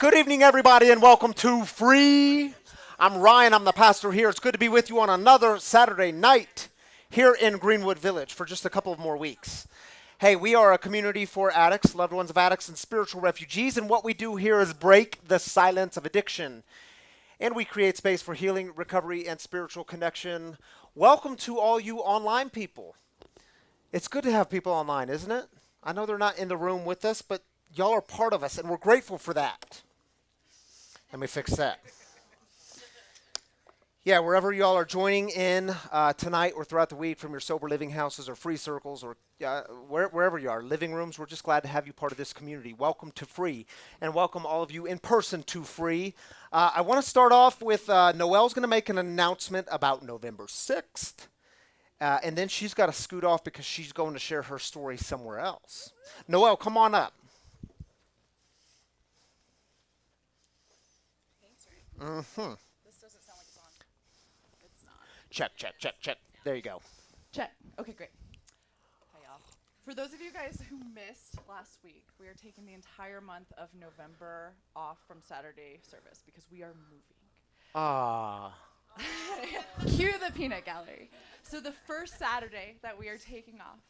Good evening, everybody, and welcome to Free. I'm Ryan. I'm the pastor here. It's good to be with you on another Saturday night here in Greenwood Village for just a couple of more weeks. Hey, we are a community for addicts, loved ones of addicts, and spiritual refugees, and what we do here is break the silence of addiction. And we create space for healing, recovery, and spiritual connection. Welcome to all you online people. It's good to have people online, isn't it? I know they're not in the room with us, but y'all are part of us, and we're grateful for that. Let me fix that. Yeah, wherever y'all are joining in tonight or throughout the week from your sober living houses or free circles or wherever you are, living rooms, we're just glad to have you part of this community. Welcome to Free, and welcome all of you in person to Free. I want to start off with Noelle's going to make an announcement about November 6th, and then she's got to scoot off because she's going to share her story somewhere else. Noelle, come on up. Mm-hmm. This doesn't sound like it's on. It's not. Check. There you go. Check. Okay, great. Hey, y'all. For those of you guys who missed last week, we are taking the entire month of November off from Saturday service because we are moving. Ah. Cue the peanut gallery. So the first Saturday that we are taking off,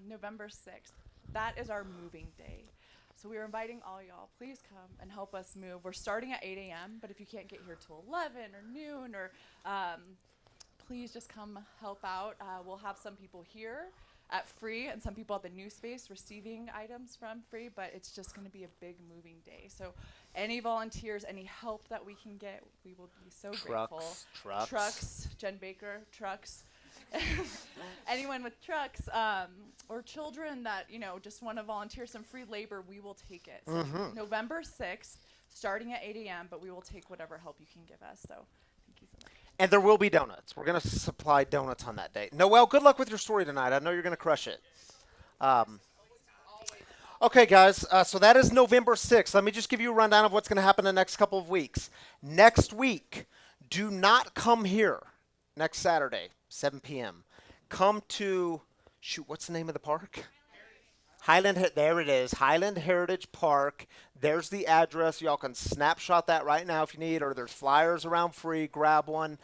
November 6th, that is our moving day. So we are inviting all y'all, please come and help us move. We're starting at 8 a.m., but if you can't get here till 11 or noon, or please just come help out. We'll have some people here at Free and some people at the new space receiving items from Free, but it's just going to be a big moving day. So any volunteers, any help that we can get, we will be so grateful. Trucks, Jen Baker, trucks. Anyone with trucks or children that just want to volunteer some free labor, we will take it. So November 6th, starting at 8 a.m., but we will take whatever help you can give us. So thank you so much. And there will be donuts. We're going to supply donuts on that day. Noelle, good luck with your story tonight. I know you're going to crush it. Okay, guys, so that is November 6th. Let me just give you a rundown of what's going to happen the next couple of weeks. Next week, do not come here next Saturday, 7 p.m. Come to, what's the name of the park? There it is, Highland Heritage Park. There's the address. Y'all can snapshot that right now if you need, or there's flyers around Free. Grab one.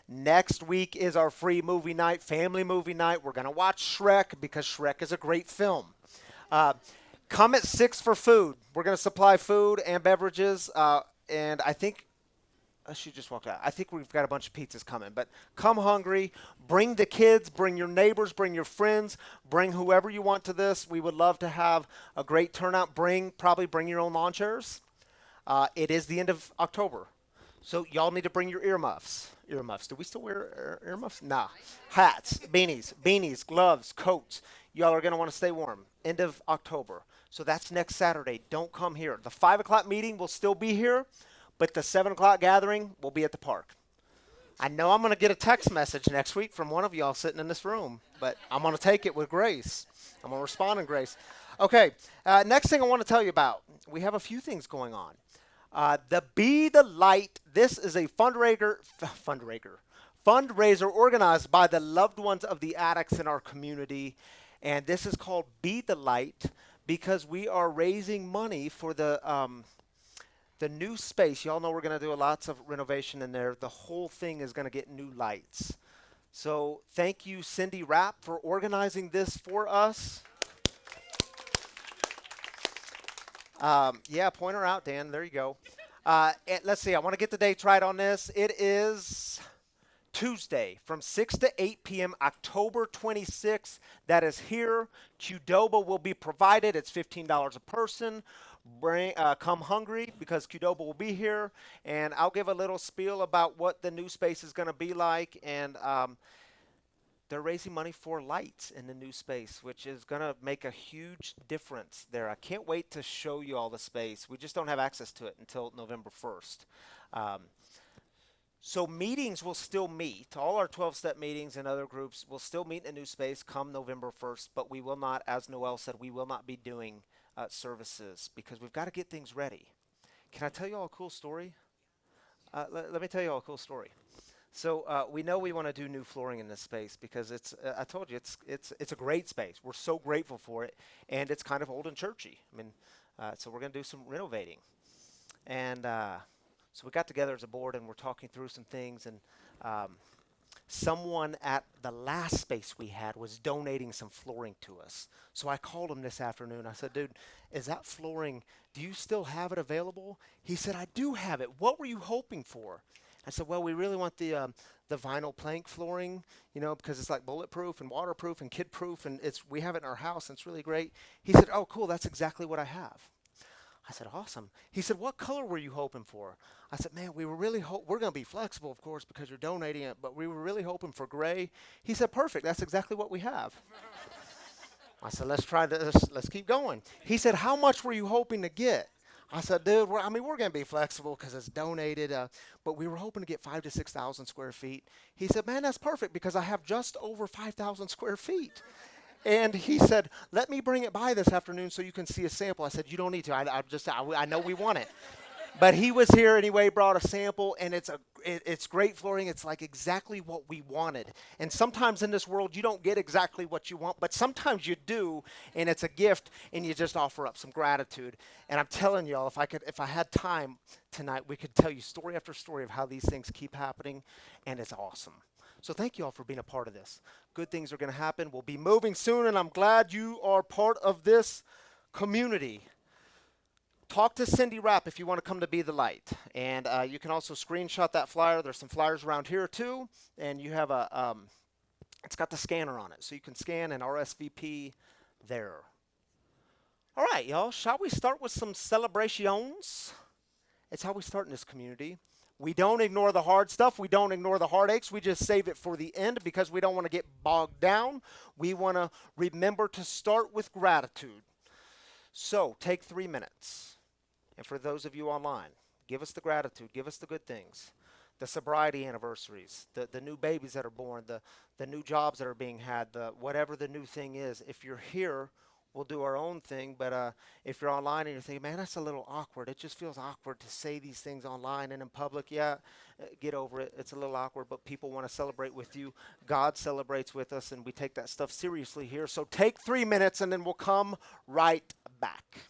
Next week is our free movie night, family movie night. We're going to watch Shrek because Shrek is a great film. Come at 6 for food. We're going to supply food and beverages, and I think she just walked out. I think we've got a bunch of pizzas coming, but come hungry. Bring the kids, bring your neighbors, bring your friends, bring whoever you want to this. We would love to have a great turnout. Probably bring your own lawn chairs. It is the end of October, so y'all need to bring your earmuffs. Earmuffs. Do we still wear earmuffs? Nah. Hats, beanies, gloves, coats. Y'all are going to want to stay warm. End of October. So that's next Saturday. Don't come here. The 5 o'clock meeting will still be here, but the 7 o'clock gathering will be at the park. I know I'm going to get a text message next week from one of y'all sitting in this room, but I'm going to take it with grace. I'm going to respond in grace. Okay, next thing I want to tell you about. We have a few things going on. The Be the Light. This is a fundraiser organized by the loved ones of the addicts in our community, and this is called Be the Light because we are raising money for the new space. Y'all know we're going to do lots of renovation in there. The whole thing is going to get new lights. So thank you, Cindy Rapp, for organizing this for us. Yeah, point her out, Dan. There you go. Let's see. I want to get the dates right on this. It is Tuesday from 6 to 8 p.m., October 26th. That is here. Qdoba will be provided. It's $15 a person. Come hungry because Qdoba will be here, and I'll give a little spiel about what the new space is going to be like, and they're raising money for lights in the new space, which is going to make a huge difference there. I can't wait to show you all the space. We just don't have access to it until November 1st. So meetings will still meet. All our 12-step meetings and other groups will still meet in a new space come November 1st, but we will not, as Noelle said, we will not be doing services because we've got to get things ready. Can I tell you all a cool story? Let me tell you all a cool story. So we know we want to do new flooring in this space because it's I told you it's a great space. We're so grateful for it, and it's kind of old and churchy. I mean, so we're going to do some renovating. And so we got together as a board and we're talking through some things. And someone at the last space we had was donating some flooring to us. So I called him this afternoon. I said, dude, is that flooring, do you still have it available? He said, I do have it. What were you hoping for? I said, well, we really want the vinyl plank flooring, you know, because it's like bulletproof and waterproof and kid-proof, and we have it in our house, and it's really great. He said, oh, cool, that's exactly what I have. I said, awesome. He said, what color were you hoping for? I said, man, we were really we're going to be flexible, of course, because you're donating it, but we were really hoping for gray. He said, perfect, that's exactly what we have. I said, let's try this, let's keep going. He said, how much were you hoping to get? I said, dude, we're going to be flexible because it's donated, but we were hoping to get 5,000 to 6,000 square feet. He said, man, that's perfect because I have just over 5,000 square feet. And he said, let me bring it by this afternoon so you can see a sample. I said, you don't need to. I know we want it. But he was here anyway, brought a sample, and it's great flooring. It's like exactly what we wanted. And sometimes in this world, you don't get exactly what you want, but sometimes you do, and it's a gift, and you just offer up some gratitude. And I'm telling y'all, if I had time tonight, we could tell you story after story of how these things keep happening, and it's awesome. So thank you all for being a part of this. Good things are going to happen. We'll be moving soon, and I'm glad you are part of this community. Talk to Cindy Rapp if you want to come to Be the Light. And you can also screenshot that flyer. There's some flyers around here, too. And you have it's got the scanner on it. So you can scan and RSVP there. All right, y'all. Shall we start with some celebrations? It's how we start in this community. We don't ignore the hard stuff. We don't ignore the heartaches. We just save it for the end because we don't want to get bogged down. We want to remember to start with gratitude. So take 3 minutes. And for those of you online, give us the gratitude. Give us the good things. The sobriety anniversaries, the new babies that are born, the new jobs that are being had, whatever the new thing is. If you're here, we'll do our own thing, but if you're online and you're thinking, man, that's a little awkward. It just feels awkward to say these things online and in public. Yeah, get over it. It's a little awkward, but people want to celebrate with you. God celebrates with us, and we take that stuff seriously here. So take 3 minutes, and then we'll come right back.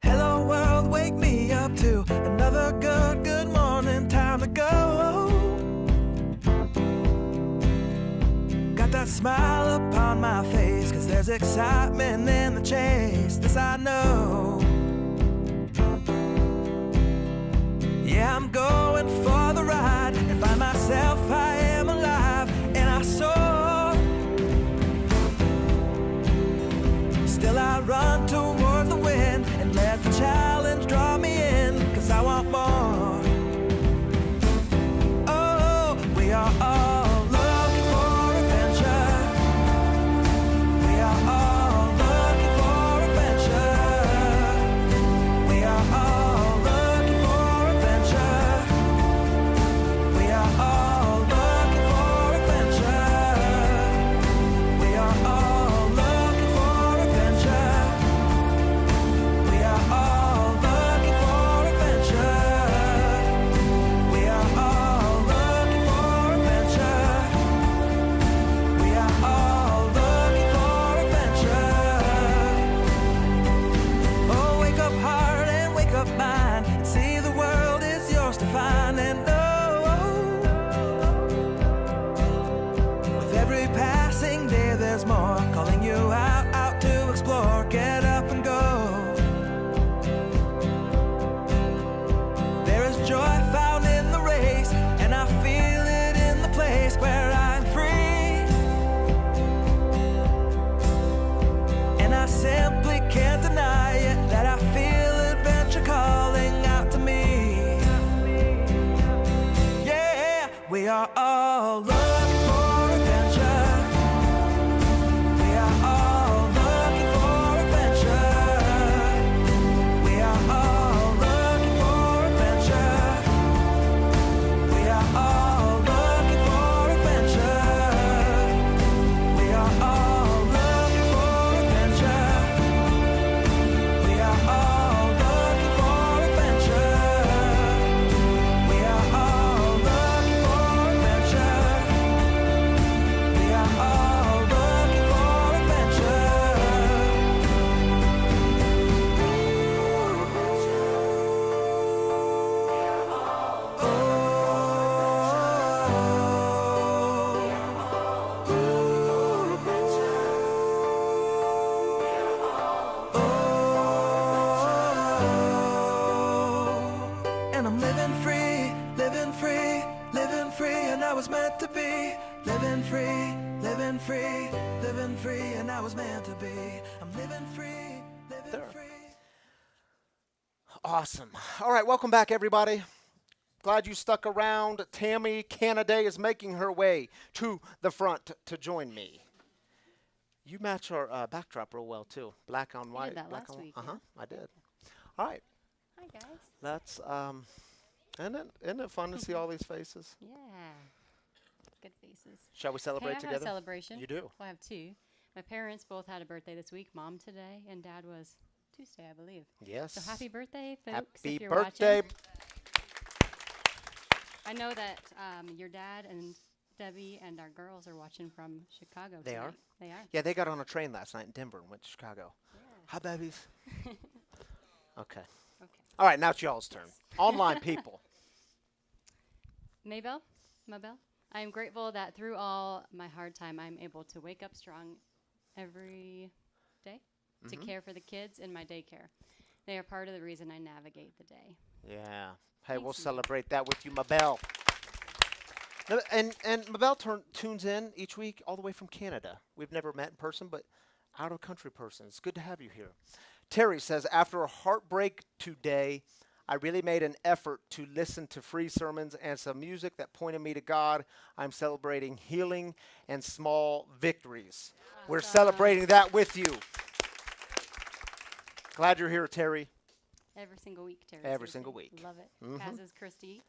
Hello world, wake me up to another good morning, time to go. Got that smile upon my face, 'cause there's excitement in the chase, this I know. Yeah, I'm going for the ride and find myself, I am alive, and I soar. Still I run towards the wind and let the challenge draw me in, 'cause I want more. Oh, we are all looking for adventure. We are all looking for adventure. We are all looking for adventure. and I'm living free, living free, living free, and I was meant to be living free, living free, living free, and I was meant to be. I'm living free, living There. free. Awesome. All right, welcome back, everybody. Glad you stuck around. Tammy Canada is making her way to the front to join me. You match our backdrop real well, too. Black on white. did that black last on week, Uh-huh, yeah. I did. All right, Hi guys. let's, isn't it fun to see all these faces? Yeah. Good faces. Shall we Hey, celebrate I have a together? celebration. You do? Well, I have two. My parents both had a birthday this week. Mom today, and Dad was Tuesday, I believe. Yes. So happy birthday, folks! Happy if you're birthday. Watching. I know that your dad and Debbie and our girls are watching from Chicago. They are? tonight. They are. Yeah, they got on a train last night in Denver and went to Chicago. Yeah. Hi, babies. Okay. Okay. All right, now it's y'all's turn. Online people. Mabel, I am grateful that through all my hard time, I'm able to wake up strong every day to care for the kids in my daycare. They are part of the reason I navigate the day. Yeah. Hey, we'll Thanks, celebrate that with you, Mabel. And Mabel tunes in each week all the way from Canada. We've never met in person, but out of country person. It's good to have you here. Terry says, after a heartbreak today, I really made an effort to listen to free sermons and some music that pointed me to God. I'm celebrating healing and small victories. We're celebrating that with you. Glad you're here, Terry. Every single week, Terry. Every says single it. week. Love it. Mhm. As is Christy.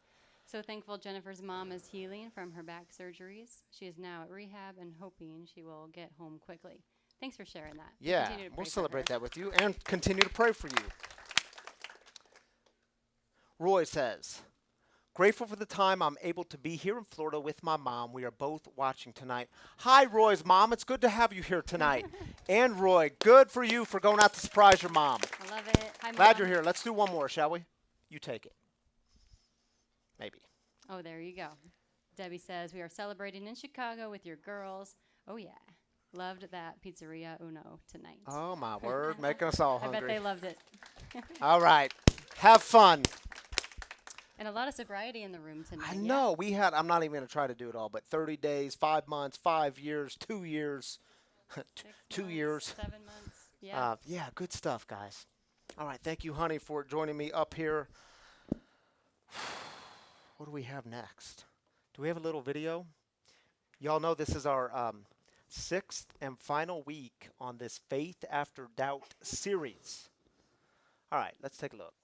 So thankful Jennifer's mom is healing from her back surgeries. She is now at rehab and hoping she will get home quickly. Thanks for sharing that. Yeah, we'll celebrate that with you and continue to pray for you. Roy says, grateful for the time I'm able to be here in Florida with my mom. We are both watching tonight. Hi, Roy's mom. It's good to have you here tonight. And Roy, good for you for going out to surprise your mom. I love it. Hi, Glad Mom. you're here. Let's do one more, shall we? You take it. Maybe. Oh, there you go. Debbie says, we are celebrating in Chicago with your girls. Oh, yeah. Loved that Pizzeria Uno tonight. Oh, my word. Making us all I bet hungry. they loved it. All right. Have fun. And a lot of sobriety in the room tonight. I yeah. know. We had, I'm not even going to try to do it all, but 30 days, 5 months, 5 years, 2 years, 6 2 months, years. 7 months. Yeah. Yeah, good stuff, guys. All right. Thank you, honey, for joining me up here. What do we have next? Do we have a little video? Y'all know this is our 6th and final week on this Faith After Doubt series. All right, let's take a look.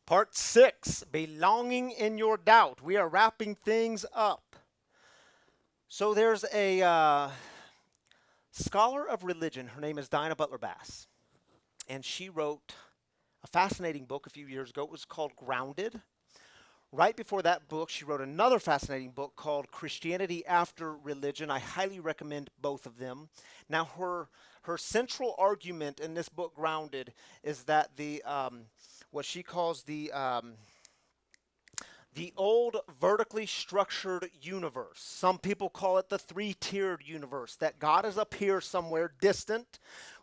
Part 6, Belonging in Your Doubt. We are wrapping things up. So there's a scholar of religion. Her name is Dinah Butler Bass. And she wrote a fascinating book a few years ago. It was called Grounded. Right before that book, she wrote another fascinating book called Christianity After Religion. I highly recommend both of them. Now, her central argument in this book, Grounded, is that the what she calls the old vertically structured universe. Some people call it the three-tiered universe, that God is up here somewhere distant.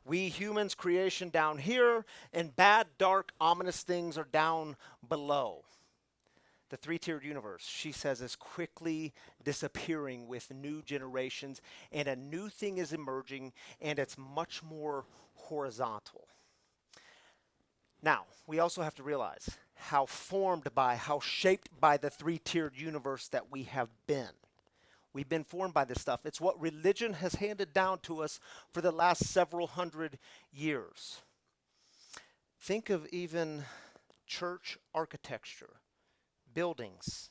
We humans, creation down here, and bad, dark, ominous things are down below. The three-tiered universe, she says, is quickly disappearing with new generations, and a new thing is emerging, and it's much more horizontal. Now, we also have to realize how shaped by the three-tiered universe that we have been. We've been formed by this stuff. It's what religion has handed down to us for the last several hundred years. Think of even church architecture, buildings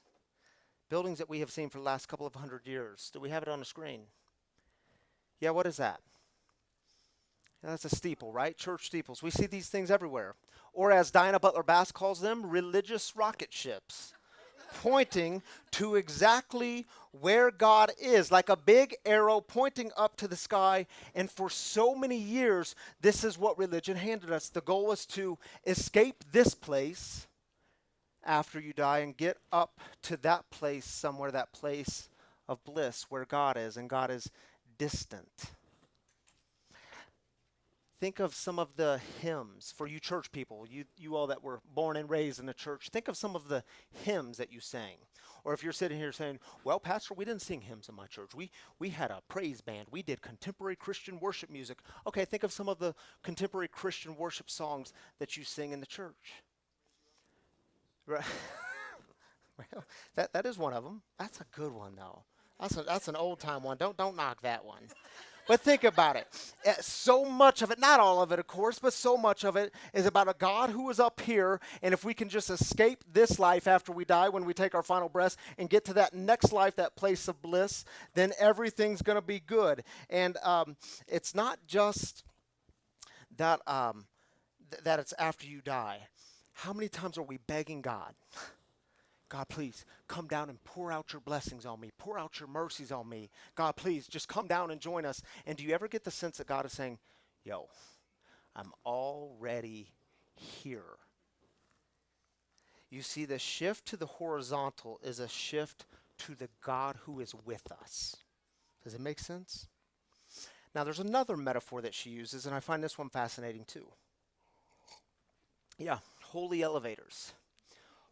that we have seen for the last couple of hundred years. Do we have it on the screen? Yeah, what is that? That's a steeple, right? Church steeples. We see these things everywhere. Or as Dinah Butler Bass calls them, religious rocket ships. pointing to exactly where God is, like a big arrow pointing up to the sky. And for so many years, this is what religion handed us. The goal was to escape this place after you die and get up to that place somewhere, that place of bliss where God is, and God is distant. Think of some of the hymns for you church people, you all that were born and raised in the church. Think of some of the hymns that you sang. Or if you're sitting here saying, well, Pastor, we didn't sing hymns in my church. We had a praise band. We did contemporary Christian worship music. Okay, think of some of the contemporary Christian worship songs that you sing in the church. Right. Well, that is one of them. That's a good one, though. That's an old-time one. Don't knock that one. But think about it. So much of it, not all of it, of course, but so much of it is about a God who is up here, and if we can just escape this life after we die, when we take our final breath, and get to that next life, that place of bliss, then everything's going to be good. And it's not just that, that it's after you die. How many times are we begging God? God, please come down and pour out your blessings on me. Pour out your mercies on me. God, please just come down and join us. And do you ever get the sense that God is saying, yo, I'm already here? You see, the shift to the horizontal is a shift to the God who is with us. Does it make sense? Now, there's another metaphor that she uses, and I find this one fascinating too. Yeah, holy elevators.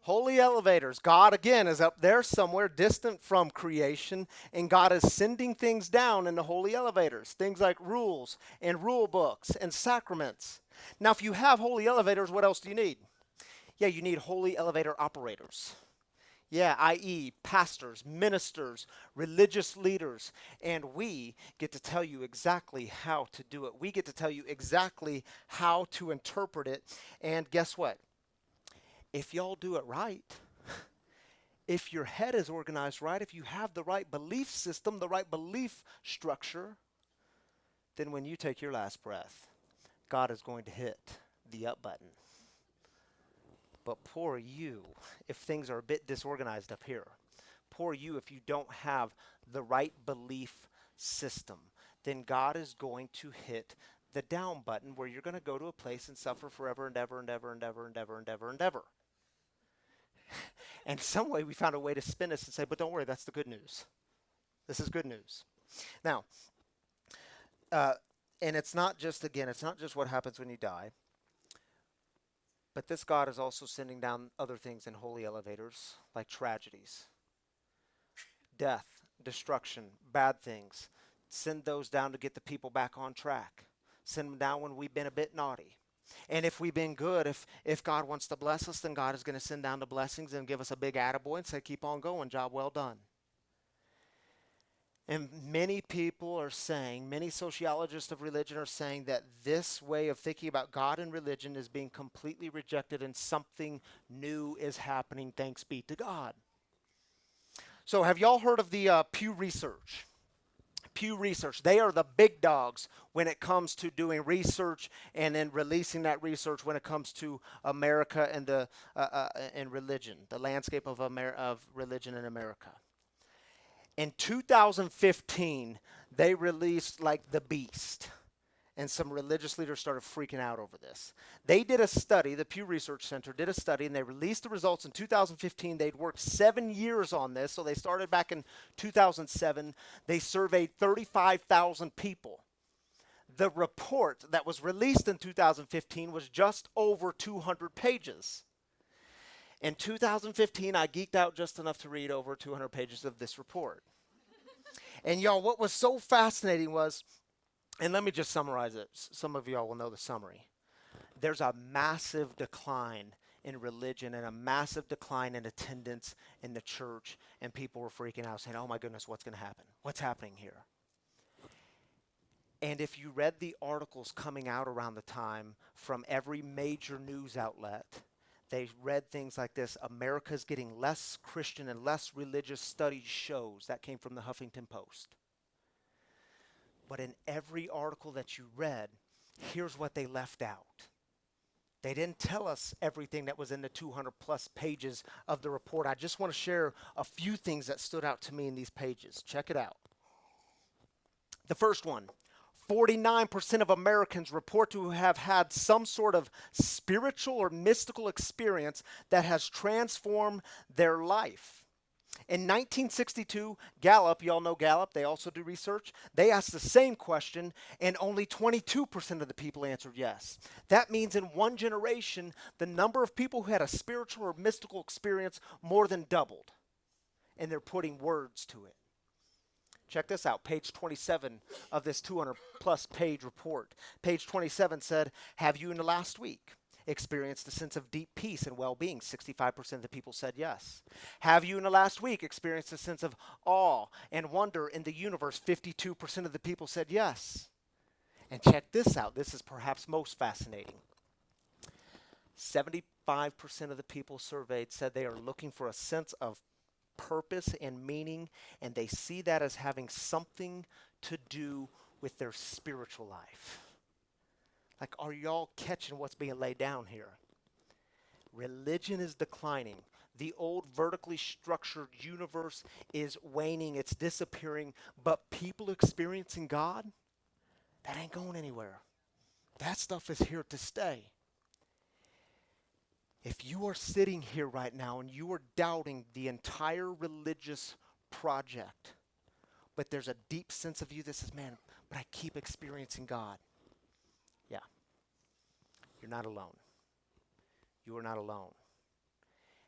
Holy elevators. God, again, is up there somewhere distant from creation, and God is sending things down in the holy elevators. Things like rules and rule books and sacraments. Now, if you have holy elevators, what else do you need? Yeah, you need holy elevator operators. Yeah, i.e. pastors, ministers, religious leaders. And we get to tell you exactly how to do it. We get to tell you exactly how to interpret it. And guess what? If y'all do it right, if your head is organized right, if you have the right belief system, the right belief structure, then when you take your last breath, God is going to hit the up button. But poor you if things are a bit disorganized up here. Poor you if you don't have the right belief system. Then God is going to hit the down button where you're going to go to a place and suffer forever and ever and ever and ever and ever and ever and ever. And some way we found a way to spin this and say, but don't worry, that's the good news. This is good news. Now, and it's not just, again, it's not just what happens when you die. But this God is also sending down other things in holy elevators, like tragedies, death, destruction, bad things. Send those down to get the people back on track. Send them down when we've been a bit naughty. And if we've been good, if God wants to bless us, then God is going to send down the blessings and give us a big attaboy and say, keep on going, job well done. And many people are saying, many sociologists of religion are saying that this way of thinking about God and religion is being completely rejected and something new is happening, thanks be to God. So have y'all heard of the Pew Research? Pew Research, they are the big dogs when it comes to doing research and then releasing that research when it comes to America and and religion, the landscape of religion in America. In 2015, they released like The Beast, and some religious leaders started freaking out over this. They did a study, the Pew Research Center did a study, and they released the results in 2015. They'd worked 7 years on this, so they started back in 2007. They surveyed 35,000 people. The report that was released in 2015 was just over 200 pages. In 2015, I geeked out just enough to read over 200 pages of this report. And y'all, what was so fascinating was, and let me just summarize it. Some of y'all will know the summary. There's a massive decline in religion and a massive decline in attendance in the church, and people were freaking out saying, oh my goodness, what's going to happen? What's happening here? And if you read the articles coming out around the time from every major news outlet, they read things like this: America's getting less Christian and less religious studies shows. That came from the Huffington Post. But in every article that you read, here's what they left out. They didn't tell us everything that was in the 200 plus pages of the report. I just want to share a few things that stood out to me in these pages. Check it out. The first one, 49% of Americans report to have had some sort of spiritual or mystical experience that has transformed their life. In 1962, Gallup, you all know Gallup, they also do research, they asked the same question, and only 22% of the people answered yes. That means in one generation, the number of people who had a spiritual or mystical experience more than doubled, and they're putting words to it. Check this out, page 27 of this 200 plus page report. Page 27 said, have you in the last week experienced a sense of deep peace and well-being? 65% of the people said yes. Have you in the last week experienced a sense of awe and wonder in the universe? 52% of the people said yes. And check this out, this is perhaps most fascinating. 75% of the people surveyed said they are looking for a sense of purpose and meaning, and they see that as having something to do with their spiritual life. Like, are y'all catching what's being laid down here? Religion is declining. The old vertically structured universe is waning, it's disappearing, but people experiencing God, that ain't going anywhere. That stuff is here to stay. If you are sitting here right now and you are doubting the entire religious project, but there's a deep sense of you that says, man, but I keep experiencing God. Yeah, you're not alone. You are not alone.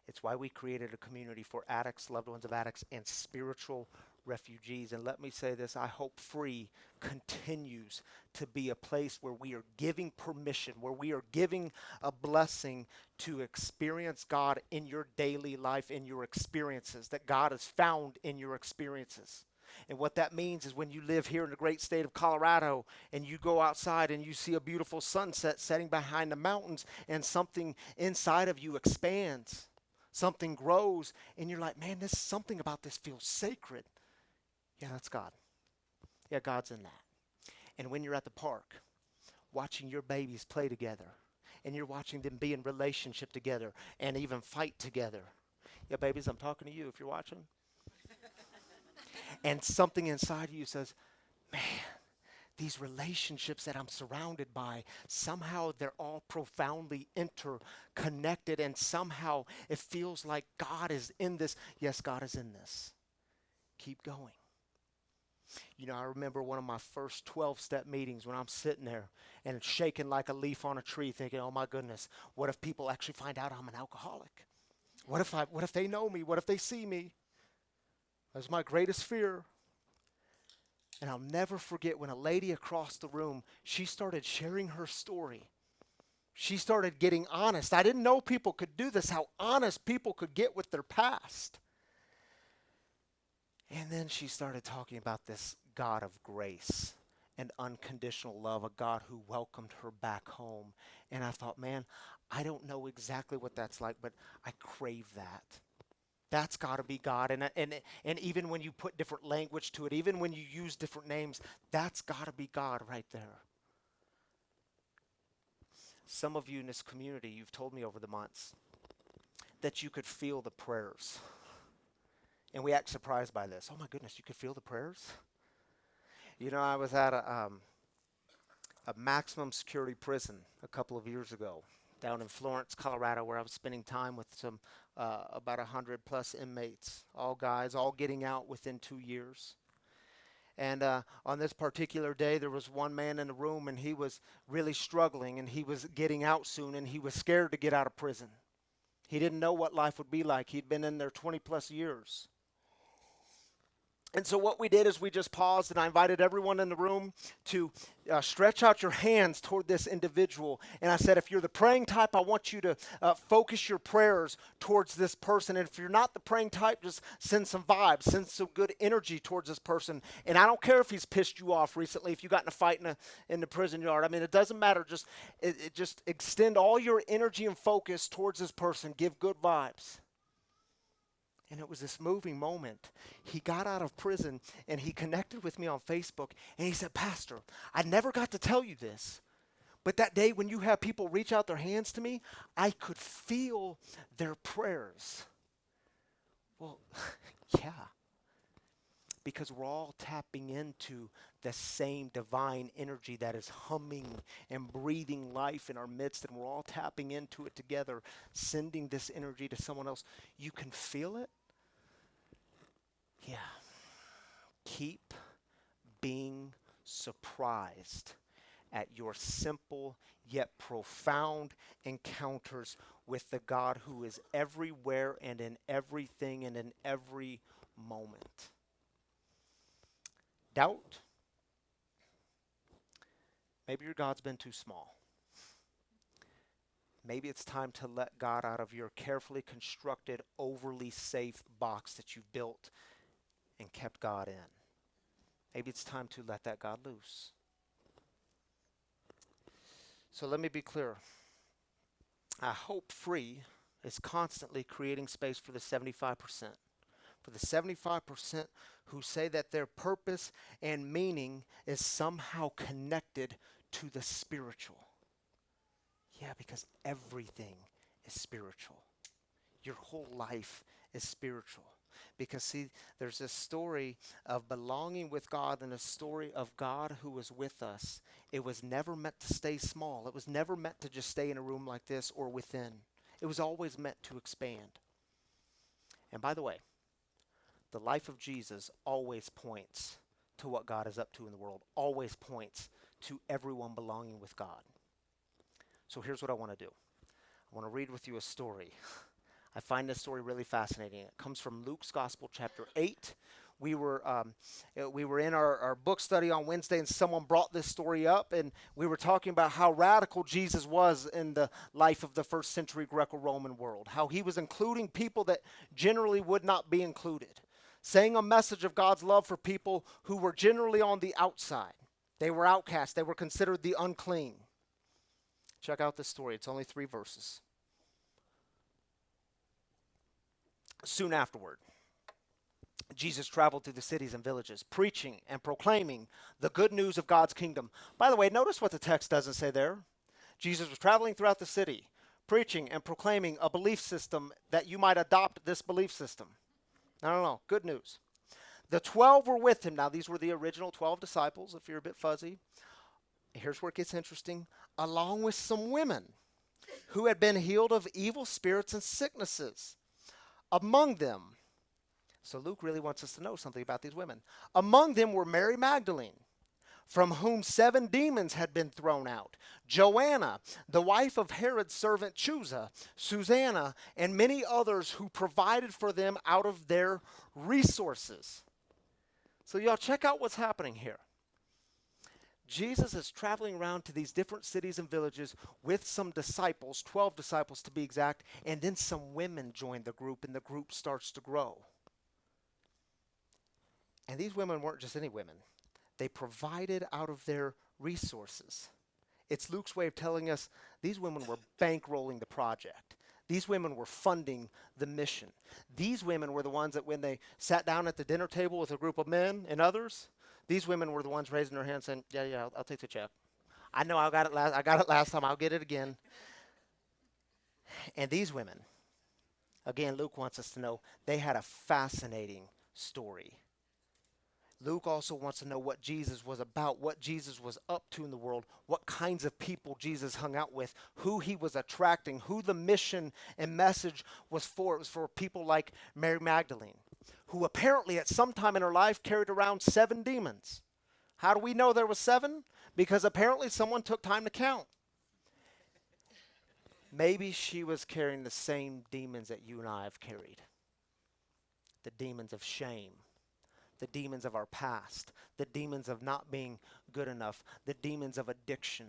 It's why we created a community for addicts, loved ones of addicts, and spiritual refugees. And let me say this, I hope Free continues to be a place where we are giving permission, where we are giving a blessing to experience God in your daily life, in your experiences, that God is found in your experiences. And what that means is when you live here in the great state of Colorado and you go outside and you see a beautiful sunset setting behind the mountains and something inside of you expands, something grows, and you're like, man, this something about this feels sacred. Yeah, that's God. Yeah, God's in that. And when you're at the park, watching your babies play together, and you're watching them be in relationship together and even fight together. Yeah, babies, I'm talking to you if you're watching. And something inside of you says, man, these relationships that I'm surrounded by, somehow they're all profoundly interconnected, and somehow it feels like God is in this. Yes, God is in this. Keep going. You know, I remember one of my first 12-step meetings when I'm sitting there and shaking like a leaf on a tree thinking, oh my goodness, what if people actually find out I'm an alcoholic? What if they know me? What if they see me? That was my greatest fear. And I'll never forget when a lady across the room, she started sharing her story. She started getting honest. I didn't know people could do this, how honest people could get with their past. And then she started talking about this God of grace and unconditional love, a God who welcomed her back home. And I thought, man, I don't know exactly what that's like, but I crave that. That's got to be God. And even when you put different language to it, even when you use different names, that's got to be God right there. Some of you in this community, you've told me over the months that you could feel the prayers. And we act surprised by this. Oh my goodness, you could feel the prayers? You know, I was at a maximum security prison a couple of years ago down in Florence, Colorado, where I was spending time with some about 100 plus inmates, all guys, all getting out within 2 years. And on this particular day, there was one man in the room, and he was really struggling, and he was getting out soon, and he was scared to get out of prison. He didn't know what life would be like. He'd been in there 20 plus years. And so what we did is we just paused, and I invited everyone in the room to stretch out your hands toward this individual. And I said, if you're the praying type, I want you to focus your prayers towards this person. And if you're not the praying type, just send some vibes, send some good energy towards this person. And I don't care if he's pissed you off recently, if you got in a fight in the prison yard. I mean, it doesn't matter. Just extend all your energy and focus towards this person. Give good vibes. And it was this moving moment. He got out of prison, and he connected with me on Facebook, and he said, Pastor, I never got to tell you this, But that day when you have people reach out their hands to me, I could feel their prayers. Well, yeah. Because we're all tapping into the same divine energy that is humming and breathing life in our midst, and we're all tapping into it together, sending this energy to someone else. You can feel it? Yeah. Keep being surprised at your simple yet profound encounters with the God who is everywhere and in everything and in every moment. Doubt? Maybe your God's been too small. Maybe it's time to let God out of your carefully constructed, overly safe box that you've built and kept God in. Maybe it's time to let that God loose. So let me be clear. Hope Free is constantly creating space for the 75%. For the 75% who say that their purpose and meaning is somehow connected to the spiritual. Yeah, because everything is spiritual. Your whole life is spiritual. Because see, there's this story of belonging with God and a story of God who was with us. It was never meant to stay small. It was never meant to just stay in a room like this or within. It was always meant to expand. And by the way, the life of Jesus always points to what God is up to in the world, always points to everyone belonging with God. So here's what I want to do. I want to read with you a story. I find this story really fascinating. It comes from Luke's Gospel, chapter 8. We were in our book study on Wednesday, and someone brought this story up, and we were talking about how radical Jesus was in the life of the first century Greco-Roman world, how he was including people that generally would not be included, saying a message of God's love for people who were generally on the outside. They were outcast. They were considered the unclean. Check out this story. It's only 3 verses. Soon afterward, Jesus traveled through the cities and villages, preaching and proclaiming the good news of God's kingdom. By the way, notice what the text doesn't say there. Jesus was traveling throughout the city, preaching and proclaiming a belief system that you might adopt this belief system. No. Good news. The 12 were with him. Now, these were the original 12 disciples, if you're a bit fuzzy. Here's where it gets interesting. Along with some women who had been healed of evil spirits and sicknesses. Among them, so Luke really wants us to know something about these women. Among them were Mary Magdalene, from whom 7 demons had been thrown out, Joanna, the wife of Herod's servant Chusa, Susanna, and many others who provided for them out of their resources. So y'all check out what's happening here. Jesus is traveling around to these different cities and villages with some disciples, 12 disciples to be exact, and then some women join the group, and the group starts to grow. And these women weren't just any women. They provided out of their resources. It's Luke's way of telling us these women were bankrolling the project. These women were funding the mission. These women were the ones that when they sat down at the dinner table with a group of men and others, these women were the ones raising their hands saying, yeah, I'll take the check. I know I got it last time. I'll get it again. And these women, again, Luke wants us to know they had a fascinating story. Luke also wants to know what Jesus was about, what Jesus was up to in the world, what kinds of people Jesus hung out with, who he was attracting, who the mission and message was for. It was for people like Mary Magdalene, who apparently at some time in her life carried around 7 demons. How do we know there was 7? Because apparently someone took time to count. Maybe she was carrying the same demons that you and I have carried. The demons of shame. The demons of our past. The demons of not being good enough. The demons of addiction.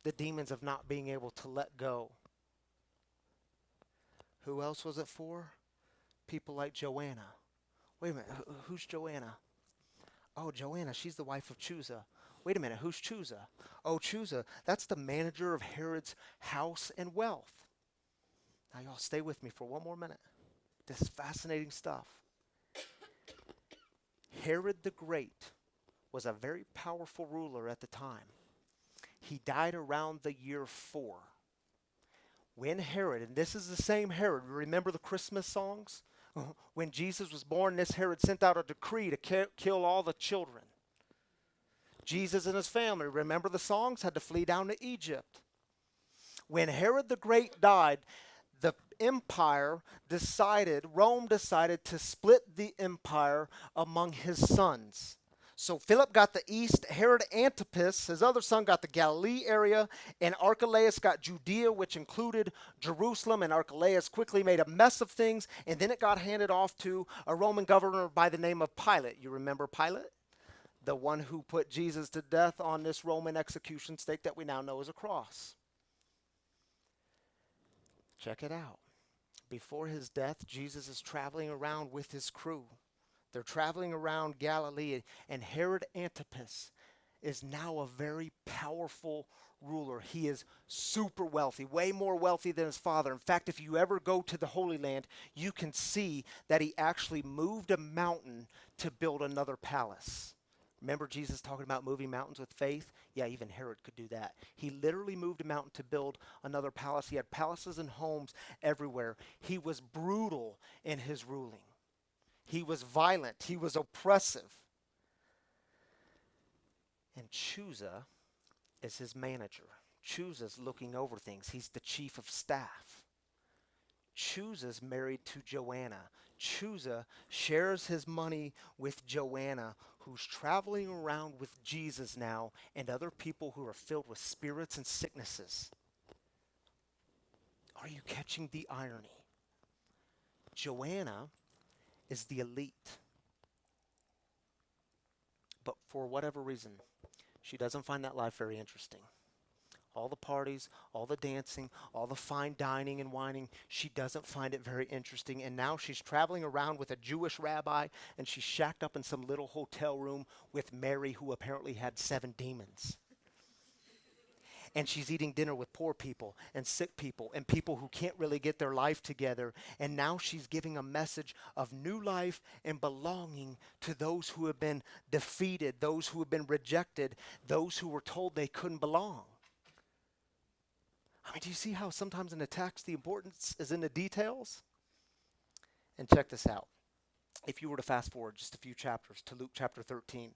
The demons of not being able to let go. Who else was it for? People like Joanna. Wait a minute, who's Joanna? Oh, Joanna, she's the wife of Chusa. Wait a minute, who's Chusa? Oh, Chusa, that's the manager of Herod's house and wealth. Now, y'all stay with me for one more minute. This is fascinating stuff. Herod the Great was a very powerful ruler at the time. He died around the year 4. When Herod, and this is the same Herod, remember the Christmas songs? When Jesus was born, this Herod sent out a decree to kill all the children. Jesus and his family, remember the songs, had to flee down to Egypt. When Herod the Great died, the empire Rome decided to split the empire among his sons. So Philip got the east, Herod Antipas, his other son, got the Galilee area, and Archelaus got Judea, which included Jerusalem, and Archelaus quickly made a mess of things, and then it got handed off to a Roman governor by the name of Pilate. You remember Pilate? The one who put Jesus to death on this Roman execution stake that we now know as a cross. Check it out. Before his death, Jesus is traveling around with his crew. They're traveling around Galilee, and Herod Antipas is now a very powerful ruler. He is super wealthy, way more wealthy than his father. In fact, if you ever go to the Holy Land, you can see that he actually moved a mountain to build another palace. Remember Jesus talking about moving mountains with faith? Yeah, even Herod could do that. He literally moved a mountain to build another palace. He had palaces and homes everywhere. He was brutal in his ruling. He was violent. He was oppressive. And Chusa is his manager. Chusa's looking over things. He's the chief of staff. Chusa's married to Joanna. Chusa shares his money with Joanna, who's traveling around with Jesus now and other people who are filled with spirits and sicknesses. Are you catching the irony? Joanna is the elite. But for whatever reason, she doesn't find that life very interesting. All the parties, all the dancing, all the fine dining and wining, she doesn't find it very interesting. And now she's traveling around with a Jewish rabbi, and she's shacked up in some little hotel room with Mary, who apparently had 7 demons. And she's eating dinner with poor people and sick people and people who can't really get their life together. And now she's giving a message of new life and belonging to those who have been defeated, those who have been rejected, those who were told they couldn't belong. I mean, do you see how sometimes in the text the importance is in the details? And check this out. If you were to fast forward just a few chapters to Luke chapter 13,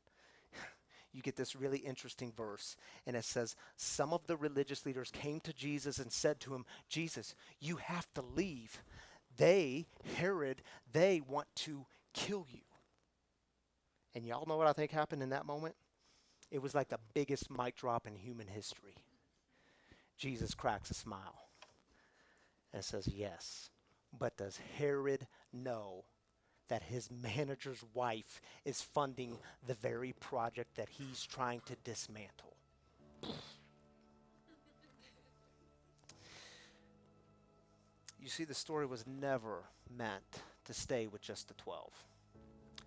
you get this really interesting verse, and it says, some of the religious leaders came to Jesus and said to him, Jesus, you have to leave. Herod, they want to kill you. And y'all know what I think happened in that moment? It was like the biggest mic drop in human history. Jesus cracks a smile and says, yes, but does Herod know that his manager's wife is funding the very project that he's trying to dismantle? You see, the story was never meant to stay with just the 12.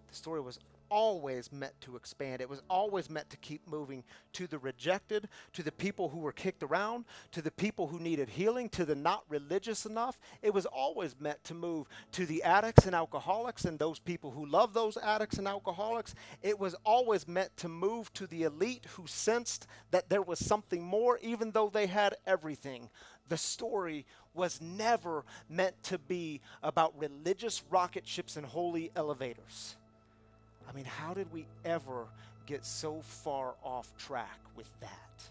The story was always meant to expand. It was always meant to keep moving to the rejected, to the people who were kicked around, to the people who needed healing, to the not religious enough. It was always meant to move to the addicts and alcoholics and those people who love those addicts and alcoholics. It was always meant to move to the elite who sensed that there was something more even though they had everything. The story was never meant to be about religious rocket ships and holy elevators. I mean, how did we ever get so far off track with that?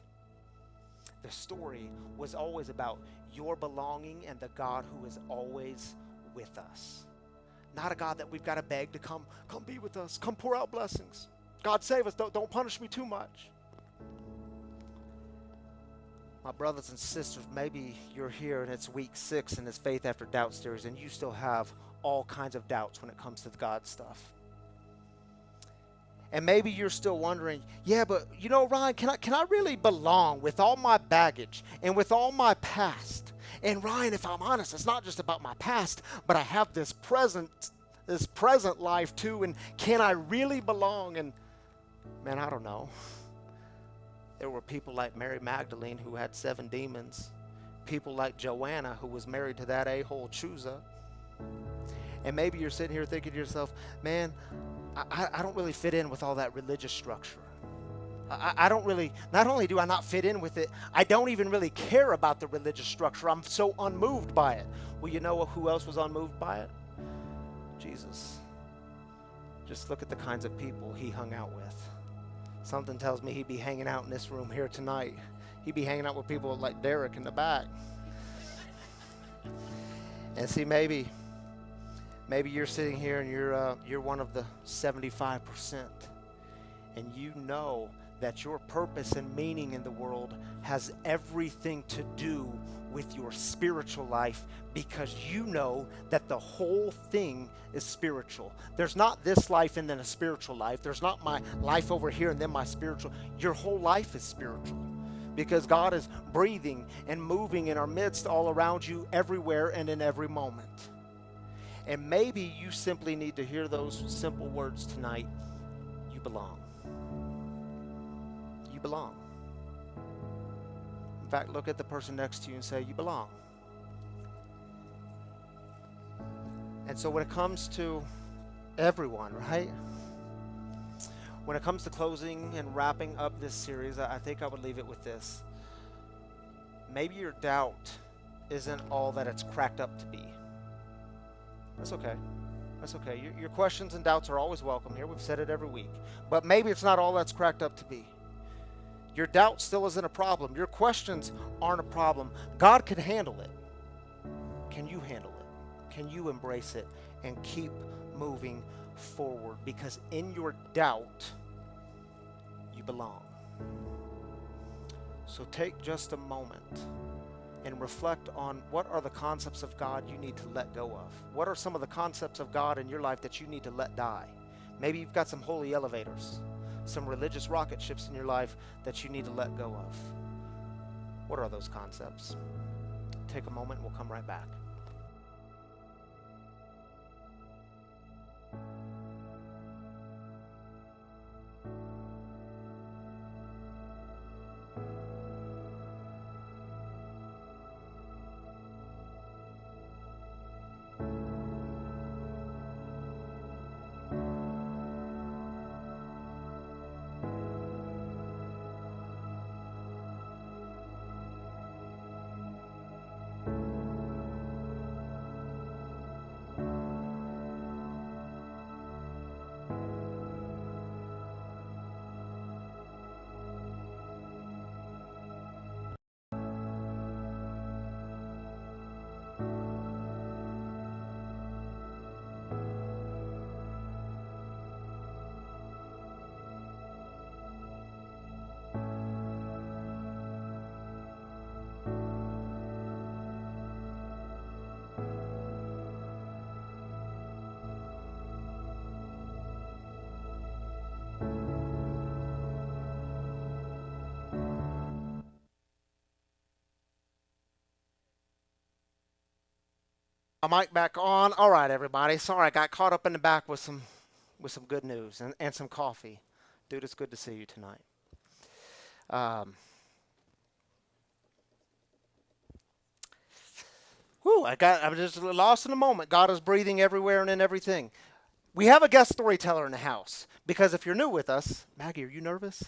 The story was always about your belonging and the God who is always with us. Not a God that we've got to beg to come be with us, come pour out blessings. God save us, don't punish me too much. My brothers and sisters, maybe you're here and it's week 6 in this Faith After Doubt series and you still have all kinds of doubts when it comes to the God stuff. And maybe you're still wondering, yeah, but you know, Ryan, can I really belong with all my baggage and with all my past? And Ryan, if I'm honest, it's not just about my past, but I have this present life too, and can I really belong? And man, I don't know. There were people like Mary Magdalene who had 7 demons, people like Joanna who was married to that a-hole Chusa. And maybe you're sitting here thinking to yourself, man, I don't really fit in with all that religious structure. I don't really, not only do I not fit in with it, I don't even really care about the religious structure. I'm so unmoved by it. Well, you know who else was unmoved by it? Jesus. Just look at the kinds of people he hung out with. Something tells me he'd be hanging out in this room here tonight. He'd be hanging out with people like Derek in the back. And see, maybe you're sitting here and you're one of the 75%, and you know that your purpose and meaning in the world has everything to do with your spiritual life, because you know that the whole thing is spiritual. There's not this life and then a spiritual life. There's not my life over here and then my spiritual. Your whole life is spiritual, because God is breathing and moving in our midst, all around you, everywhere and in every moment. And maybe you simply need to hear those simple words tonight. You belong. You belong. In fact, look at the person next to you and say, you belong. And so when it comes to everyone, right? When it comes to closing and wrapping up this series, I think I would leave it with this. Maybe your doubt isn't all that it's cracked up to be. That's okay. That's okay. Your questions and doubts are always welcome here. We've said it every week. But maybe it's not all that's cracked up to be. Your doubt still isn't a problem. Your questions aren't a problem. God can handle it. Can you handle it? Can you embrace it and keep moving forward? Because in your doubt, you belong. So take just a moment and reflect on what are the concepts of God you need to let go of. What are some of the concepts of God in your life that you need to let die? Maybe you've got some holy elevators, some religious rocket ships in your life that you need to let go of. What are those concepts? Take a moment, we'll come right back. My mic back on. All right, everybody. Sorry, I got caught up in the back with some good news and some coffee. Dude, it's good to see you tonight. I was just lost in a moment. God is breathing everywhere and in everything. We have a guest storyteller in the house, because if you're new with us, Maggie, are you nervous?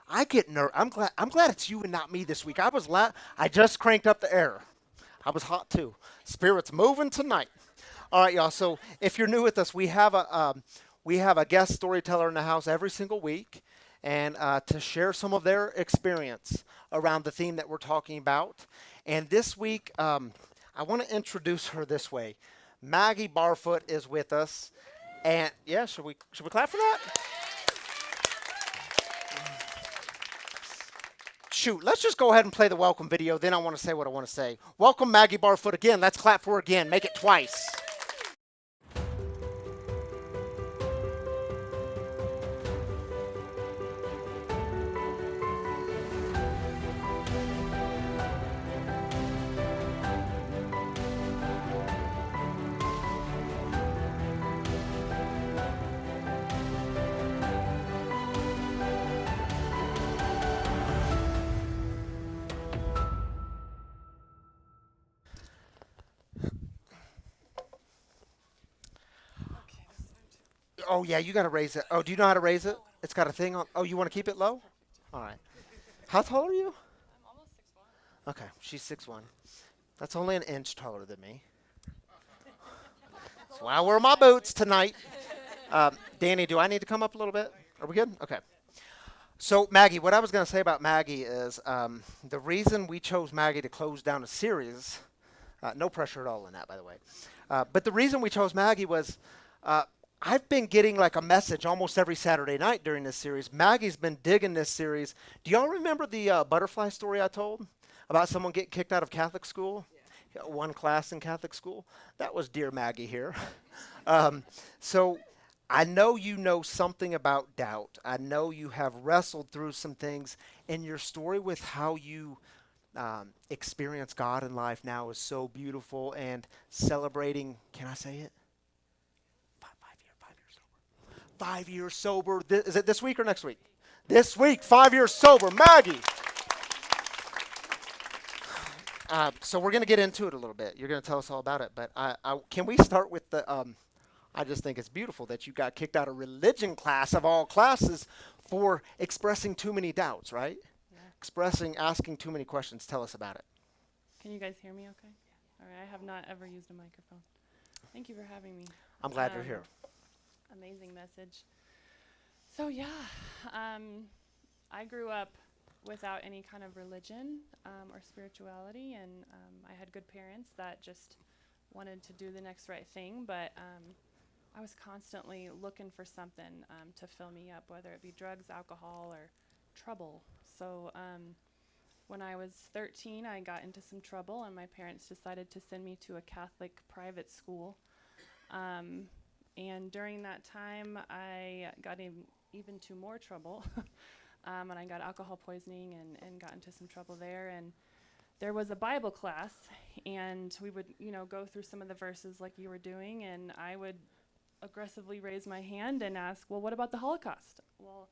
I get nervous. I'm glad it's you and not me this week. I just cranked up the air. I was hot too. Spirit's moving tonight. All right, y'all. So if you're new with us, we have a guest storyteller in the house every single week, and to share some of their experience around the theme that we're talking about. And this week, I want to introduce her this way. Maggie Barfoot is with us, and yeah, should we clap for that? Shoot, let's just go ahead and play the welcome video. Then I want to say what I want to say. Welcome, Maggie Barfoot, again. Let's clap for her again. Make it twice. Oh, yeah, you got to raise it. Oh, do you know how to raise it? It's got a thing on. Oh, you want to keep it low? All right. How tall are you? I'm almost 6'1". Okay, she's 6'1". That's only an inch taller than me. That's why I wear my boots tonight. Danny, do I need to come up a little bit? Are we good? Okay. So, Maggie, what I was going to say about Maggie is the reason we chose Maggie to close down a series, no pressure at all in that, by the way, but the reason we chose Maggie was I've been getting like a message almost every Saturday night during this series. Maggie's been digging this series. Do y'all remember the butterfly story I told about someone getting kicked out of Catholic school? Yeah. One class in Catholic school? That was dear Maggie here. So I know you know something about doubt. I know you have wrestled through some things, and your story with how you experience God in life now is so beautiful, and celebrating, can I say it? 5 years sober. Is it this week or next week? This week, 5 years sober. Maggie. So we're going to get into it a little bit. You're going to tell us all about it. But can we start with the, I just think it's beautiful that you got kicked out of religion class of all classes for expressing too many doubts, right? Yeah. Asking too many questions. Tell us about it. Can you guys hear me okay? All right, I have not ever used a microphone. Thank you for having me. I'm glad you're here. Amazing message. So yeah, I grew up without any kind of religion or spirituality, and I had good parents that just wanted to do the next right thing, but I was constantly looking for something to fill me up, whether it be drugs, alcohol, or trouble. So when I was 13, I got into some trouble, and my parents decided to send me to a Catholic private school. And during that time, I got even to more trouble. And I got alcohol poisoning and got into some trouble there. And there was a Bible class, and we would, go through some of the verses like you were doing, and I would aggressively raise my hand and ask, well, what about the Holocaust? Well,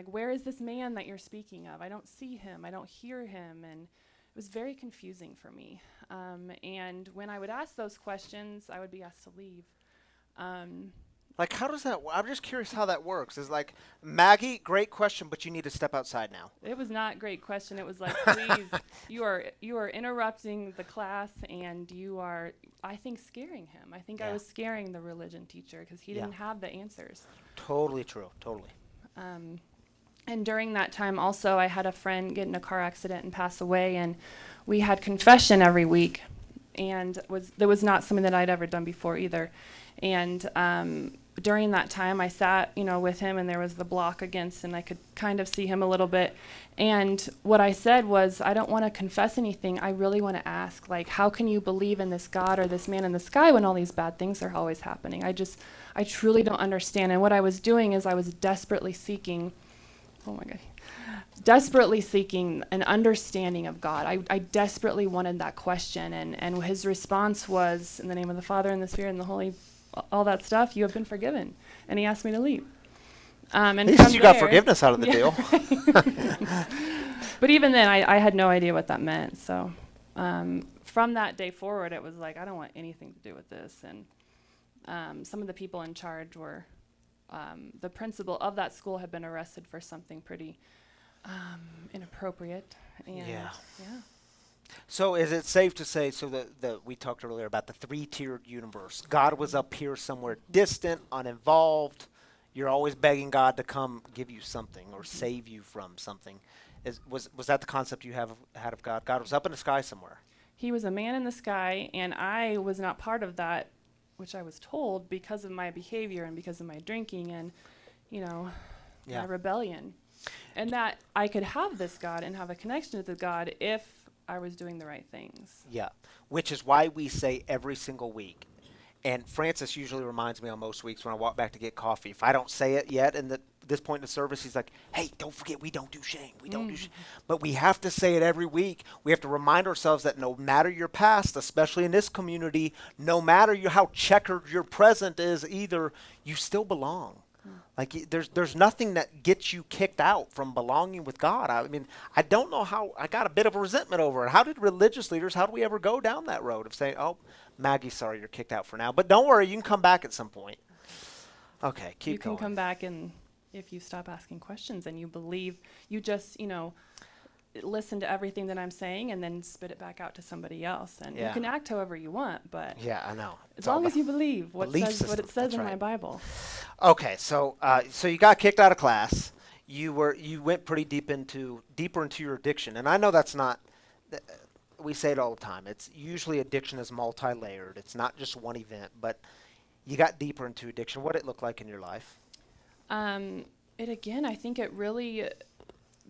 where is this man that you're speaking of? I don't see him. I don't hear him. And it was very confusing for me. And when I would ask those questions, I would be asked to leave. Like, how does that I'm just curious how that works. Is like, Maggie, great question, but you need to step outside now. It was not a great question. It was like, please, you are interrupting the class, and you are, I think, scaring him. I think I was scaring the religion teacher because he didn't have the answers. Totally true. Totally. And during that time also, I had a friend get in a car accident and pass away, and we had confession every week, and there was not something that I'd ever done before either. And during that time, I sat, with him, and there was the block against, and I could kind of see him a little bit. And what I said was, I don't want to confess anything. I really want to ask, how can you believe in this God or this man in the sky when all these bad things are always happening? I truly don't understand. And what I was doing is I was desperately seeking an understanding of God. I desperately wanted that question. And his response was, in the name of the Father, and the Spirit, and the Holy, all that stuff, you have been forgiven. And he asked me to leave. And At least you got forgiveness out of the deal. But even then, I had no idea what that meant. So from that day forward, it was like, I don't want anything to do with this. And some of the people in charge were, the principal of that school had been arrested for something pretty inappropriate. And yeah. So is it safe to say, that we talked earlier about the three-tiered universe. God was up here somewhere distant, uninvolved. You're always begging God to come give you something or save you from something. Was that the concept you had of God? God was up in the sky somewhere. He was a man in the sky, and I was not part of that, which I was told, because of my behavior and because of my drinking and, my rebellion. And that I could have this God and have a connection to the God if I was doing the right things. Yeah, which is why we say every single week. And Francis usually reminds me on most weeks when I walk back to get coffee. If I don't say it yet in this point in the service, he's like, hey, don't forget, we don't do shame. We don't do shame. But we have to say it every week. We have to remind ourselves that no matter your past, especially in this community, no matter how checkered your present is either, you still belong. Like, there's nothing that gets you kicked out from belonging with God. I mean, I don't know how, I got a bit of a resentment over it. How did religious leaders, how do we ever go down that road of saying, oh, Maggie, sorry, you're kicked out for now. But don't worry, you can come back at some point. Okay, keep going. You can come back and if you stop asking questions and you believe, you just, listen to everything that I'm saying and then spit it back out to somebody else. And you Yeah. can act however you want, but Yeah, I know. as long as you believe what belief it system. says That's in my right. Bible. Okay, so you got kicked out of class. You went pretty deeper into your addiction, and I know that's not. We say it all the time. It's usually addiction is multi-layered. It's not just one event, but you got deeper into addiction. What did it look like in your life? I think it really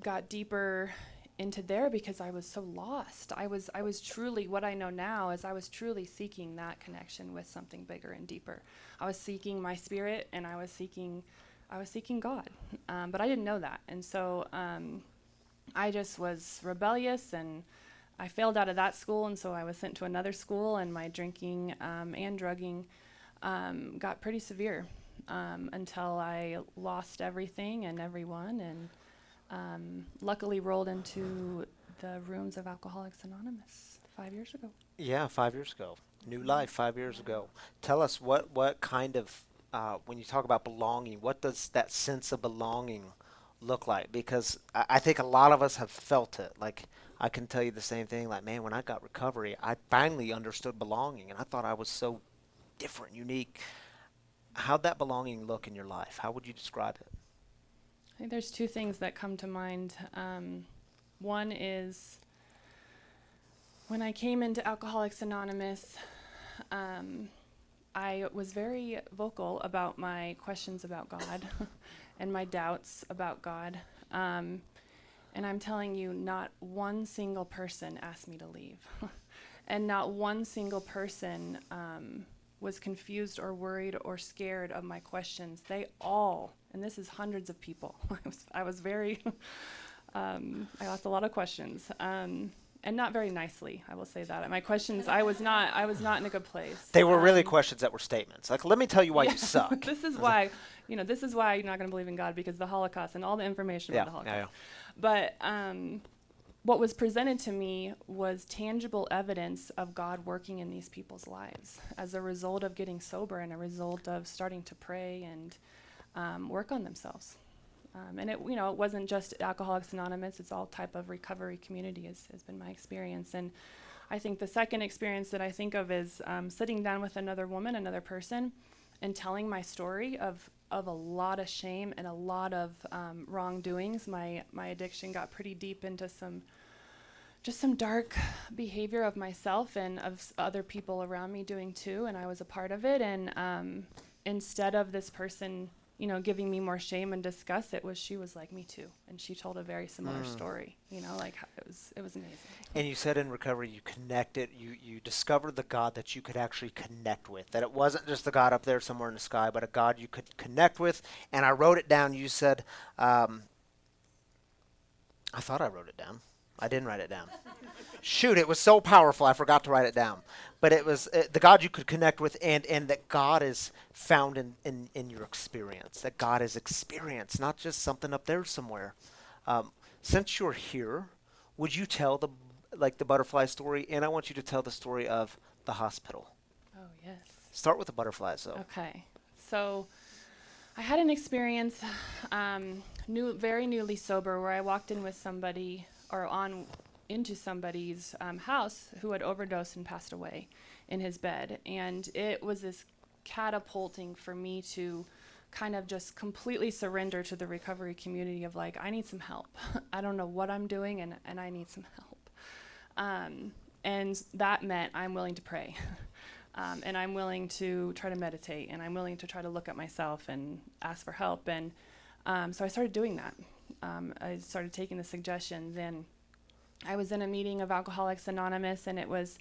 got deeper into there because I was so lost. I was truly, what I know now is I was truly seeking that connection with something bigger and deeper. I was seeking my spirit, and I was seeking God, but I didn't know that. And so I just was rebellious, and I failed out of that school, and so I was sent to another school, and my drinking and drugging got pretty severe until I lost everything and everyone, and luckily rolled into the rooms of Alcoholics Anonymous 5 years ago. Yeah, 5 years ago. New life 5 years ago. Tell us what kind of, when you talk about belonging, what does that sense of belonging look like? Because I think a lot of us have felt it. Like, I can tell you the same thing. Like, man, when I got recovery, I finally understood belonging, and I thought I was so different, unique. How'd that belonging look in your life? How would you describe it? I think there's two things that come to mind. One is when I came into Alcoholics Anonymous, I was very vocal about my questions about God and my doubts about God. And I'm telling you, not one single person asked me to leave. And not one single person was confused or worried or scared of my questions. They all, and this is hundreds of people. I was very, I asked a lot of questions, and not very nicely. I will say that. My questions, I was not in a good place. They were really questions that were statements. Like, let me tell you why you suck. This is why you're not going to believe in God, because the Holocaust and all the information about the Holocaust. But what was presented to me was tangible evidence of God working in these people's lives as a result of getting sober and a result of starting to pray and work on themselves. And it wasn't just Alcoholics Anonymous, it's all type of recovery community has been my experience. And I think the second experience that I think of is sitting down with another woman, another person, and telling my story of a lot of shame and a lot of wrongdoings. My addiction got pretty deep into some dark behavior of myself and of other people around me doing too, and I was a part of it. And instead of this person, giving me more shame and disgust, she was like, me too. And she told a very similar story, it was amazing. And you said in recovery you connected, you discovered the God that you could actually connect with, that it wasn't just the God up there somewhere in the sky, but a God you could connect with. And I wrote it down. You said, I thought I wrote it down. I didn't write it down. Shoot, it was so powerful I forgot to write it down. But it was the God you could connect with, and that God is found in your experience, that God is experience, not just something up there somewhere. Since you're here, would you tell the butterfly story? And I want you to tell the story of the hospital. Oh, yes. Start with the butterflies, though. Okay. So I had an experience, very newly sober, where I walked in with somebody into somebody's house who had overdosed and passed away in his bed. And it was this catapulting for me to kind of just completely surrender to the recovery community of I need some help. I don't know what I'm doing, and I need some help. And that meant I'm willing to pray. And I'm willing to try to meditate, and I'm willing to try to look at myself and ask for help. And so I started doing that. I started taking the suggestions, and I was in a meeting of Alcoholics Anonymous, and it was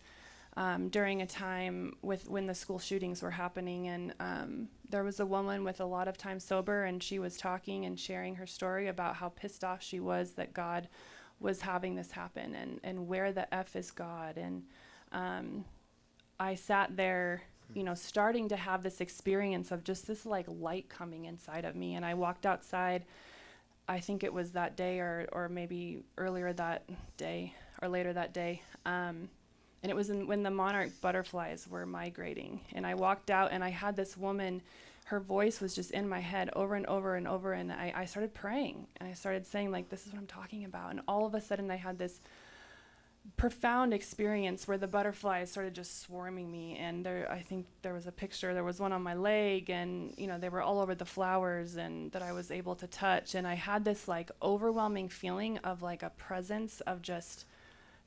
during a time when the school shootings were happening, and there was a woman with a lot of time sober, and she was talking and sharing her story about how pissed off she was that God was having this happen, and where the F is God. And I sat there, starting to have this experience of just this light coming inside of me, and I walked outside. I think it was that day or maybe earlier that day or later that day. And it was when the monarch butterflies were migrating. And I walked out, and I had this woman her voice was just in my head over and over and over. And I started praying, and I started saying, like, this is what I'm talking about. And all of a sudden I had this profound experience where the butterflies started just swarming me. And I think there was a picture, there was one on my leg, and they were all over the flowers and that I was able to touch. And I had this like overwhelming feeling of like a presence of just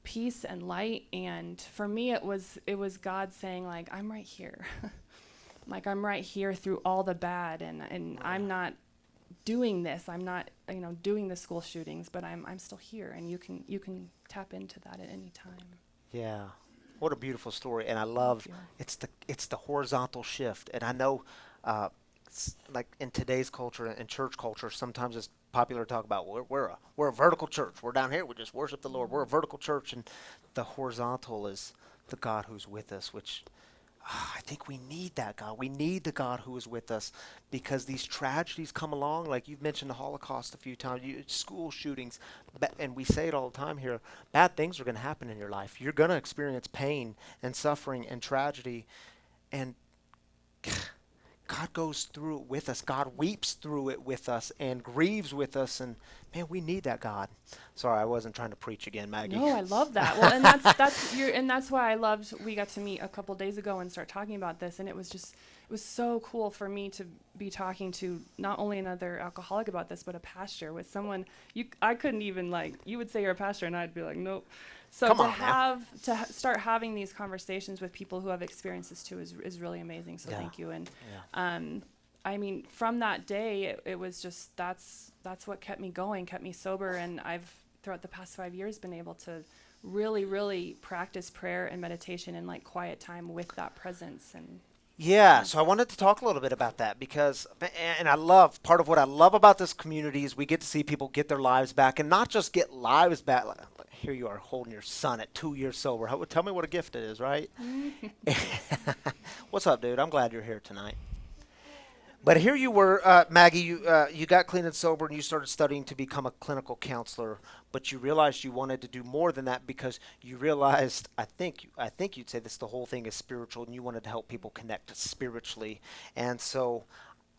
peace and light. And for me it was God saying, like, I'm right here. Like, I'm right here through all the bad, and I'm not doing this. I'm not, doing the school shootings, but I'm still here, and you can tap into that at any time. Yeah. What a beautiful story. And I love it's the horizontal shift. And I know like in today's culture and church culture, sometimes it's popular to talk about we're a vertical church. We're down here, we just worship the Lord. We're a vertical church, and the horizontal is the God who's with us, which I think we need that God. We need the God who is with us, because these tragedies come along. Like you've mentioned the Holocaust a few times, school shootings, and we say it all the time here, bad things are going to happen in your life. You're going to experience pain and suffering and tragedy, and God goes through it with us. God weeps through it with us and grieves with us, and man, we need that God. Sorry, I wasn't trying to preach again, Maggie. No, I love that. Well, and that's why I loved. We got to meet a couple days ago and start talking about this, and it was so cool for me to be talking to not only another alcoholic about this, but a pastor, with someone I couldn't even, like, you would say you're a pastor and I'd be like, nope. So start having these conversations with people who have experiences too is really amazing. So thank you. And I mean, from that day, it was just that's what kept me going, kept me sober, and I've throughout the past 5 years been able to really, really practice prayer and meditation and like quiet time with that presence. And yeah, so I wanted to talk a little bit about that, because, and part of what I love about this community is we get to see people get their lives back, and not just get lives back. Like, here you are holding your son at 2 years sober. Tell me what a gift it is, right? What's up, dude? I'm glad you're here tonight. But here you were, Maggie, you got clean and sober, and you started studying to become a clinical counselor, but you realized you wanted to do more than that, because you realized, I think you'd say this, the whole thing is spiritual, and you wanted to help people connect spiritually. And so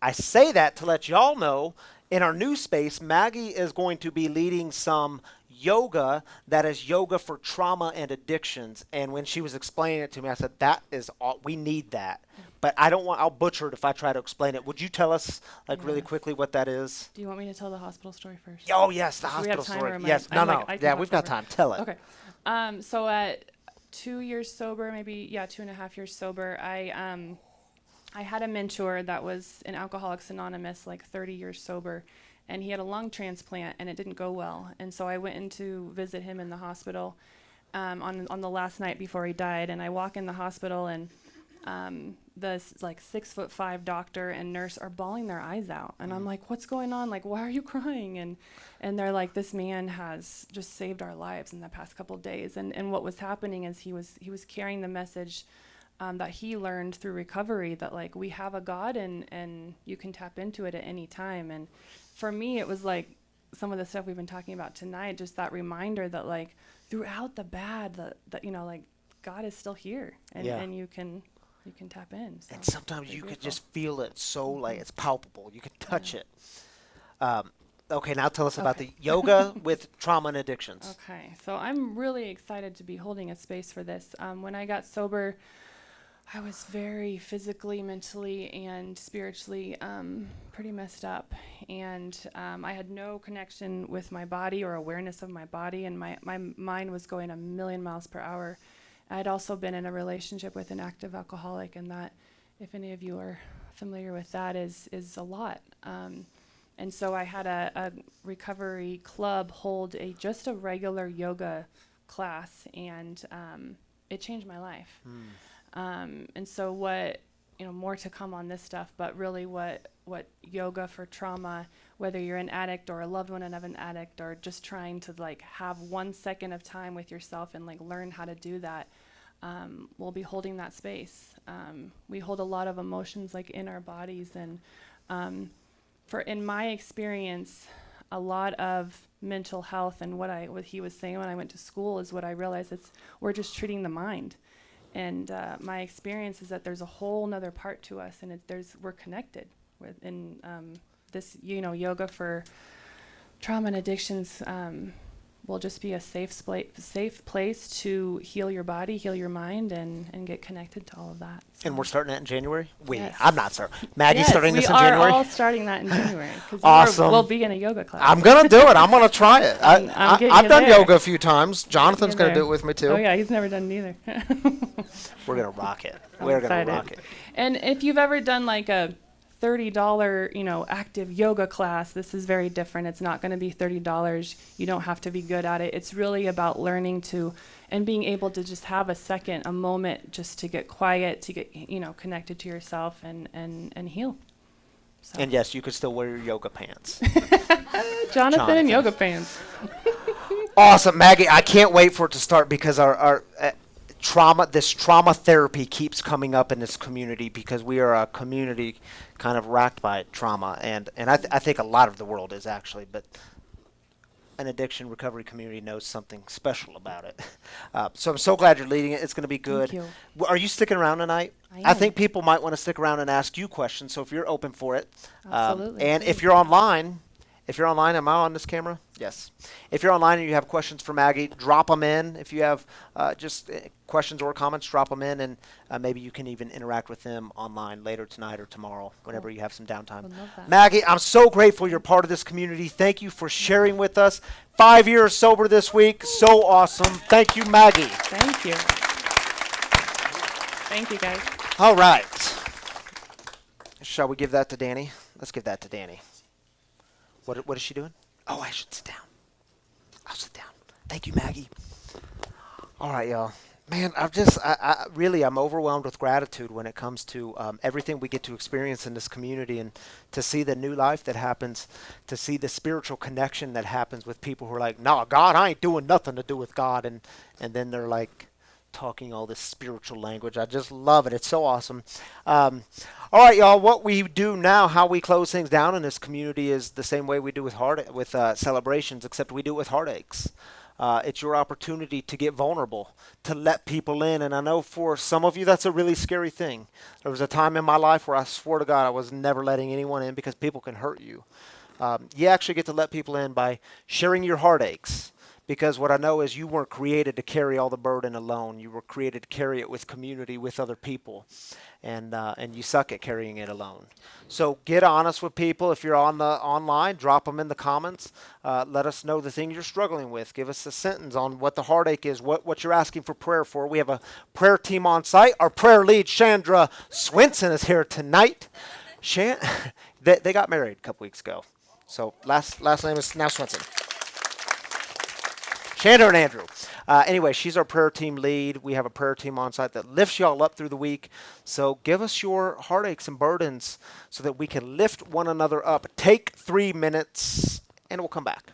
I say that to let y'all know, in our new space, Maggie is going to be leading some yoga that is yoga for trauma and addictions. And when she was explaining it to me, I said, that is all, we need that. But I'll butcher it if I try to explain it. Would you tell us, like, really quickly what that is? do you want me to tell the hospital story first? Oh, yes, the Do we hospital have time, story. or Yes, no. Yeah, we've got forever. time. Tell it. Okay. So at 2 years sober, maybe, 2.5 years sober, I had a mentor that was in Alcoholics Anonymous, like 30 years sober, and he had a lung transplant, and it didn't go well. And so I went in to visit him in the hospital on the last night before he died. And I walk in the hospital, and the like 6'5" doctor and nurse are bawling their eyes out. And I'm like, what's going on? Like, why are you crying? And they're like, this man has just saved our lives in the past couple of days. And what was happening is he was carrying the message that he learned through recovery, that like we have a God, and you can tap into it at any time. And for me, it was like some of the stuff we've been talking about tonight, just that reminder that like throughout the bad, that like God is still here, and you can tap in. So And sometimes you could just feel it so, like, it's palpable. You can touch it. Okay, now tell us about the yoga with trauma and addictions. Okay, so I'm really excited to be holding a space for this. When I got sober, I was very physically, mentally, and spiritually pretty messed up. And I had no connection with my body or awareness of my body, and my mind was going a million miles per hour. I'd also been in a relationship with an active alcoholic, and that, if any of you are familiar with that, is a lot. And so I had a recovery club hold just a regular yoga class, and it changed my life. And so more to come on this stuff, but really what yoga for trauma, whether you're an addict or a loved one of an addict, or just trying to like have 1 second of time with yourself and like learn how to do that, we'll be holding that space. We hold a lot of emotions like in our bodies, and in my experience, a lot of mental health and what he was saying when I went to school is what I realized, we're just treating the mind. And my experience is that there's a whole nother part to us, and we're connected with. And this, yoga for trauma and addictions will just be a safe place to heal your body, heal your mind, and get connected to all of that. So. And we're starting that in January? Yes. I'm not, sir. Maggie's starting this in we January? are all starting that in January. Awesome. We'll be in a yoga class. I'm going to do it. I'm going to try it. I'm getting I've you done there. yoga a few times. Jonathan's going to there. do it with me, too. Oh, yeah, he's never done it either. We're going to rock it. I'm We're going to excited. rock it. And if you've ever done like a $30, active yoga class, this is very different. It's not going to be $30. You don't have to be good at it. It's really about learning to and being able to just have a moment just to get quiet, to get, connected to yourself and heal. So. And yes, you could still wear your yoga pants. Jonathan in yoga pants. Awesome, Maggie. I can't wait for it to start because our trauma therapy keeps coming up in this community because we are a community kind of racked by trauma, and I think a lot of the world is actually, but an addiction recovery community knows something special about it. So I'm so glad you're leading it. It's going to be good. Thank Are you sticking around tonight? I am. think people might want to stick around and ask you questions, so if you're open for it. Absolutely. And if you're online, am I on this camera? Yes. If you're online and you have questions for Maggie, drop them in. If you have just questions or comments, drop them in, and maybe you can even interact with them online later tonight or tomorrow, whenever you have some downtime. Would love that. Maggie, I'm so grateful you're part of this community. Thank you for sharing with us. 5 years sober this week. So awesome. Thank you, Maggie. Thank you. Thank you, guys. All right. Shall we give that to Danny? Let's give that to Danny. What is she doing? Oh, I should sit down. I'll sit down. Thank you, Maggie. All right, y'all. Man, I'm overwhelmed with gratitude when it comes to everything we get to experience in this community, and to see the new life that happens, to see the spiritual connection that happens with people who are like, "No, God, I ain't doing nothing to do with God," and then they're like talking all this spiritual language. I just love it. It's so awesome. All right, y'all. What we do now, how we close things down in this community, is the same way we do with celebrations, except we do it with heartaches. It's your opportunity to get vulnerable, to let people in. And I know for some of you, that's a really scary thing. There was a time in my life where I swore to God I was never letting anyone in because people can hurt you. You actually get to let people in by sharing your heartaches. Because what I know is you weren't created to carry all the burden alone. You were created to carry it with community, with other people. And you suck at carrying it alone. So get honest with people. If you're online, drop them in the comments. Let us know the thing you're struggling with. Give us a sentence on what the heartache is, what you're asking for prayer for. We have a prayer team on site. Our prayer lead, Chandra Swinson, is here tonight. They got married a couple weeks ago. So last name is now Swinson. Chandra and Andrew. Anyway, she's our prayer team lead. We have a prayer team on site that lifts y'all up through the week. So give us your heartaches and burdens so that we can lift one another up. Take 3 minutes, and we'll come back.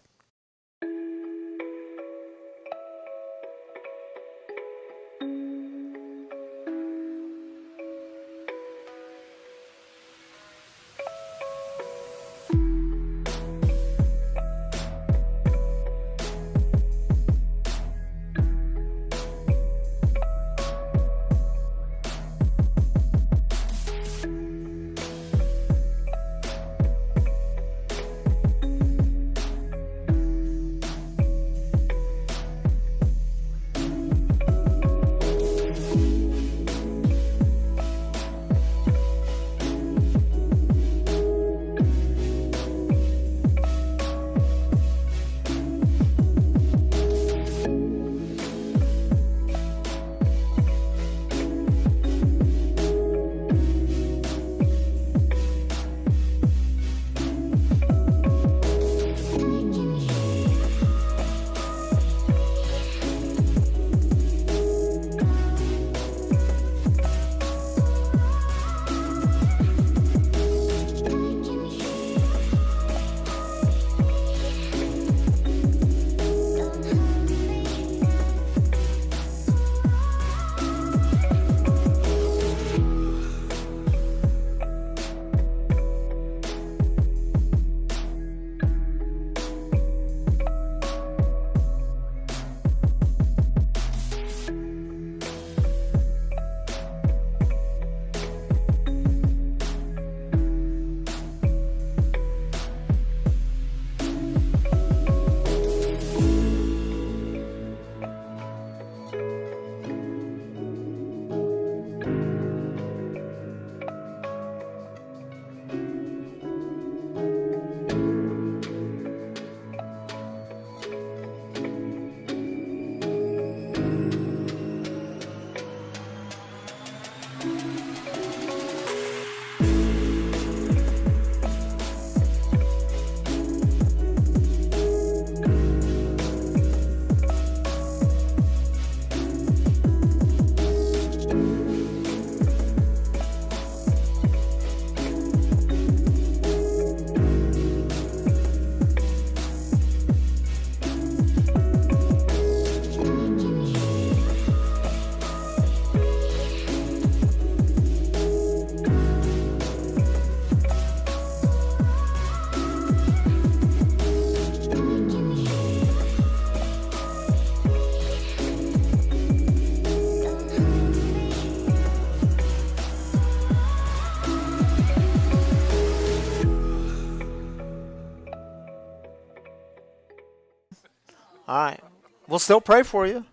All right. We'll still pray for you.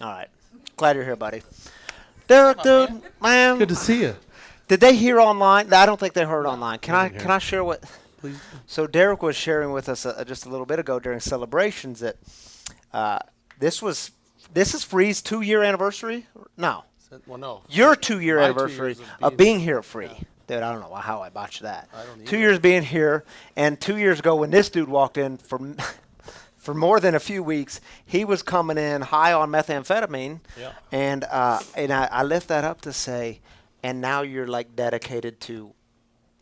All right. Glad you're here, buddy. Derek, dude, man. Good to see you. Did they hear online? I don't think they heard online. they didn't hear. Can I share what? Please. So Derek was sharing with us just a little bit ago during celebrations that this is Free's 2-year anniversary. No, Well, no. your 2-year My 2 anniversary years of being here at Free. Dude, I don't know how I botched that. I don't 2 either. years being here, and 2 years ago when this dude walked in for more than a few weeks, he was coming in high on methamphetamine. Yeah. And I lift that up to say, and now you're like dedicated to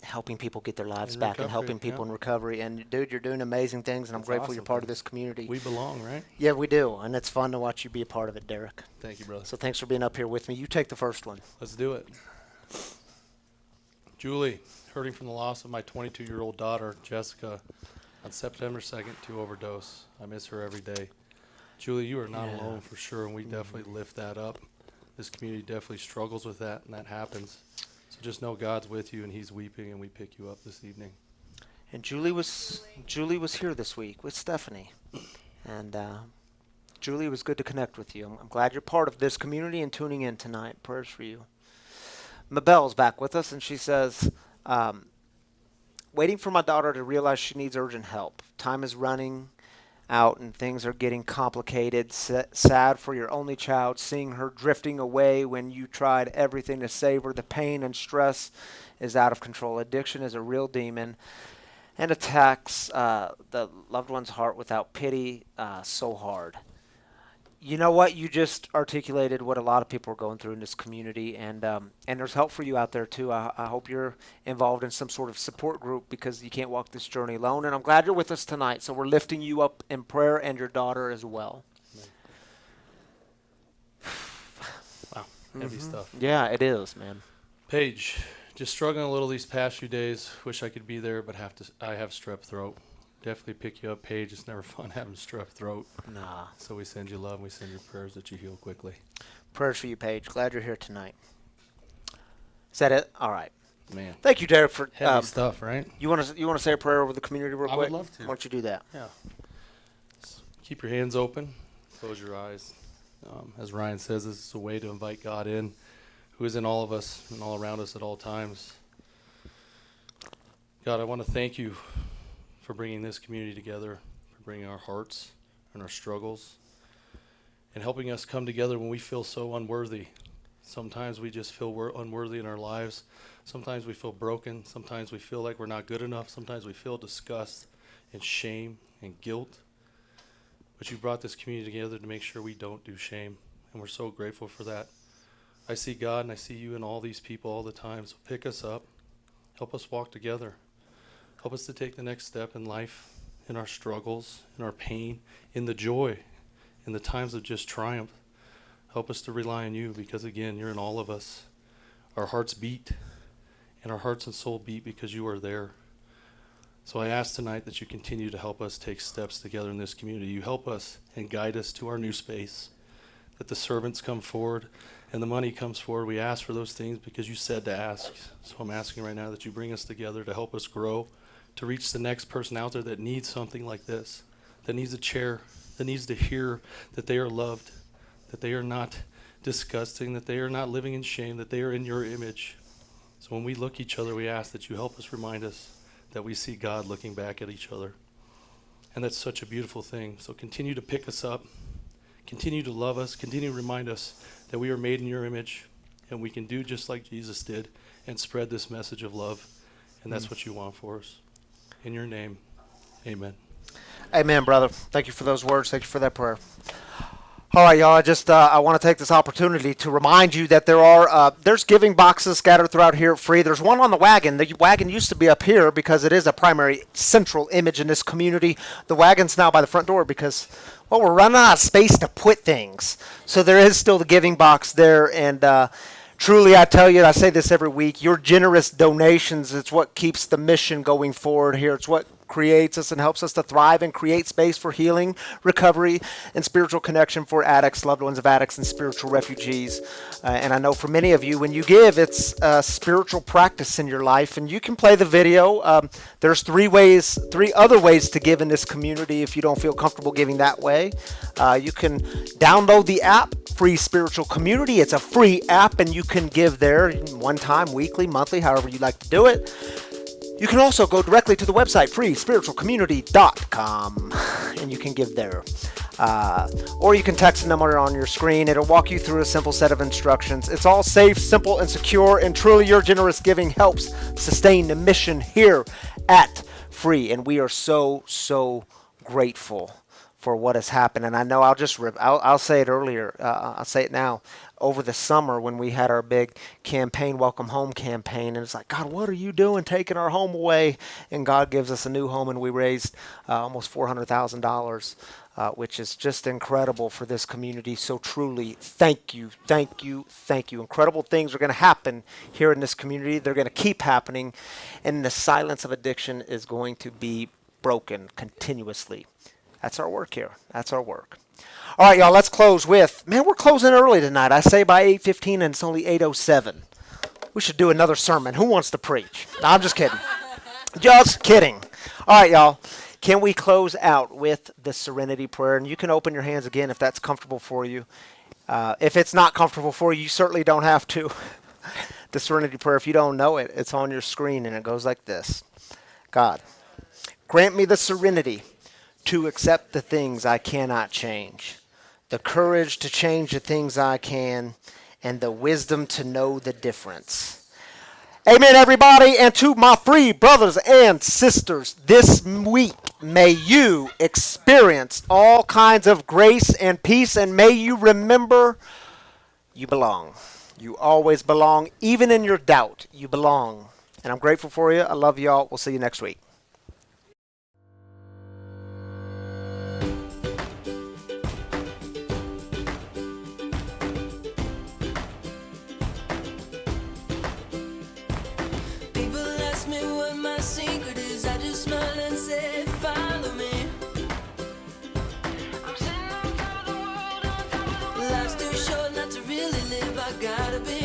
helping people get their lives In back and recovery, helping people yeah. in recovery. And dude, you're doing amazing things, and I'm That's grateful you're awesome, part of man. this community. We belong, right? Yeah, we do, and it's fun to watch you be a part of it, Derek. Thank you, brother. So thanks for being up here with me. You take the first one. Let's do it. Julie, hurting from the loss of my 22-year-old daughter, Jessica, on September 2nd to overdose. I miss her every day. Julie, you are not Yeah. alone for sure, and we definitely lift that up. This community definitely struggles with that, and that happens. So just know God's with you, and he's weeping, and we pick you up this evening. And Julie was here this week with Stephanie, and Julie, it was good to connect with you. I'm glad you're part of this community and tuning in tonight. Prayers for you. Mabelle's back with us, and she says, waiting for my daughter to realize she needs urgent help. Time is running out, and things are getting complicated. Sad for your only child, seeing her drifting away when you tried everything to save her. The pain and stress is out of control. Addiction is a real demon and attacks the loved one's heart without pity so hard. You know what? You just articulated what a lot of people are going through in this community, and there's help for you out there too. I hope you're involved in some sort of support group because you can't walk this journey alone. And I'm glad you're with us tonight. So we're lifting you up in prayer and your daughter as well. Wow, heavy stuff. Yeah, it is, man. Paige, just struggling a little these past few days. Wish I could be there, but I have strep throat. Definitely pick you up, Paige. It's never fun having strep throat. Nah. So we send you love and we send your prayers that you heal quickly. Prayers for you, Paige. Glad you're here tonight. Is that it? All right. Man, Thank you, Derek, for heavy stuff, right? You want to say a prayer over the community real I quick? would love to. Why don't you do that? Yeah. Keep your hands open. Close your eyes. As Ryan says, this is a way to invite God in, who is in all of us and all around us at all times. God, I want to thank you for bringing this community together, for bringing our hearts and our struggles, and helping us come together when we feel so unworthy. Sometimes we just feel unworthy in our lives. Sometimes we feel broken. Sometimes we feel like we're not good enough. Sometimes we feel disgust and shame and guilt. But you brought this community together to make sure we don't do shame, and we're so grateful for that. I see God and I see you in all these people all the time, so pick us up. Help us walk together. Help us to take the next step in life, in our struggles, in our pain, in the joy, in the times of just triumph. Help us to rely on you because, again, you're in all of us. Our hearts beat, and our hearts and soul beat because you are there. So I ask tonight that you continue to help us take steps together in this community. You help us and guide us to our new space, that the servants come forward and the money comes forward. We ask for those things because you said to ask. So I'm asking right now that you bring us together to help us grow, to reach the next person out there that needs something like this, that needs a chair, that needs to hear that they are loved, that they are not disgusting, that they are not living in shame, that they are in your image. So when we look each other, we ask that you help us remind us that we see God looking back at each other. And that's such a beautiful thing. So continue to pick us up, continue to love us, continue to remind us that we are made in your image, and we can do just like Jesus did and spread this message of love. And that's what you want for us. In your name, amen. Amen, brother. Thank you for those words. Thank you for that prayer. All right, y'all. I want to take this opportunity to remind you that there's giving boxes scattered throughout here at Free. There's one on the wagon. The wagon used to be up here because it is a primary central image in this community. The wagon's now by the front door because, well, we're running out of space to put things. So there is still the giving box there, and truly, I tell you, I say this every week, your generous donations, it's what keeps the mission going forward here. It's what creates us and helps us to thrive and create space for healing, recovery, and spiritual connection for addicts, loved ones of addicts, and spiritual refugees. And I know for many of you, when you give, it's a spiritual practice in your life. And you can play the video. There's three other ways to give in this community if you don't feel comfortable giving that way. You can download the app, Free Spiritual Community. It's a free app, and you can give there one time, weekly, monthly, however you like to do it. You can also go directly to the website, freespiritualcommunity.com, and you can give there. Or you can text the number on your screen. It'll walk you through a simple set of instructions. It's all safe, simple, and secure, and truly your generous giving helps sustain the mission here at Free. And we are so, so grateful for what has happened. And I know I'll say it earlier. I'll say it now. Over the summer when we had our big campaign, Welcome Home campaign, and it's like, God, what are you doing taking our home away? And God gives us a new home, and we raised almost $400,000, which is just incredible for this community. So truly, thank you, thank you, thank you. Incredible things are going to happen here in this community. They're going to keep happening, and the silence of addiction is going to be broken continuously. That's our work here. That's our work. All right, y'all, let's close with, we're closing early tonight. I say by 8:15, and it's only 8:07. We should do another sermon. Who wants to preach? No, I'm just kidding. Just kidding. All right, y'all. Can we close out with the Serenity Prayer? And you can open your hands again if that's comfortable for you. If it's not comfortable for you, you certainly don't have to. The Serenity Prayer, if you don't know it, it's on your screen, and it goes like this. God, grant me the serenity to accept the things I cannot change, the courage to change the things I can, and the wisdom to know the difference. Amen, everybody. And to my free brothers and sisters, this week, may you experience all kinds of grace and peace, and may you remember you belong. You always belong. Even in your doubt, you belong. And I'm grateful for you. I love you all. We'll see you next week. Gotta be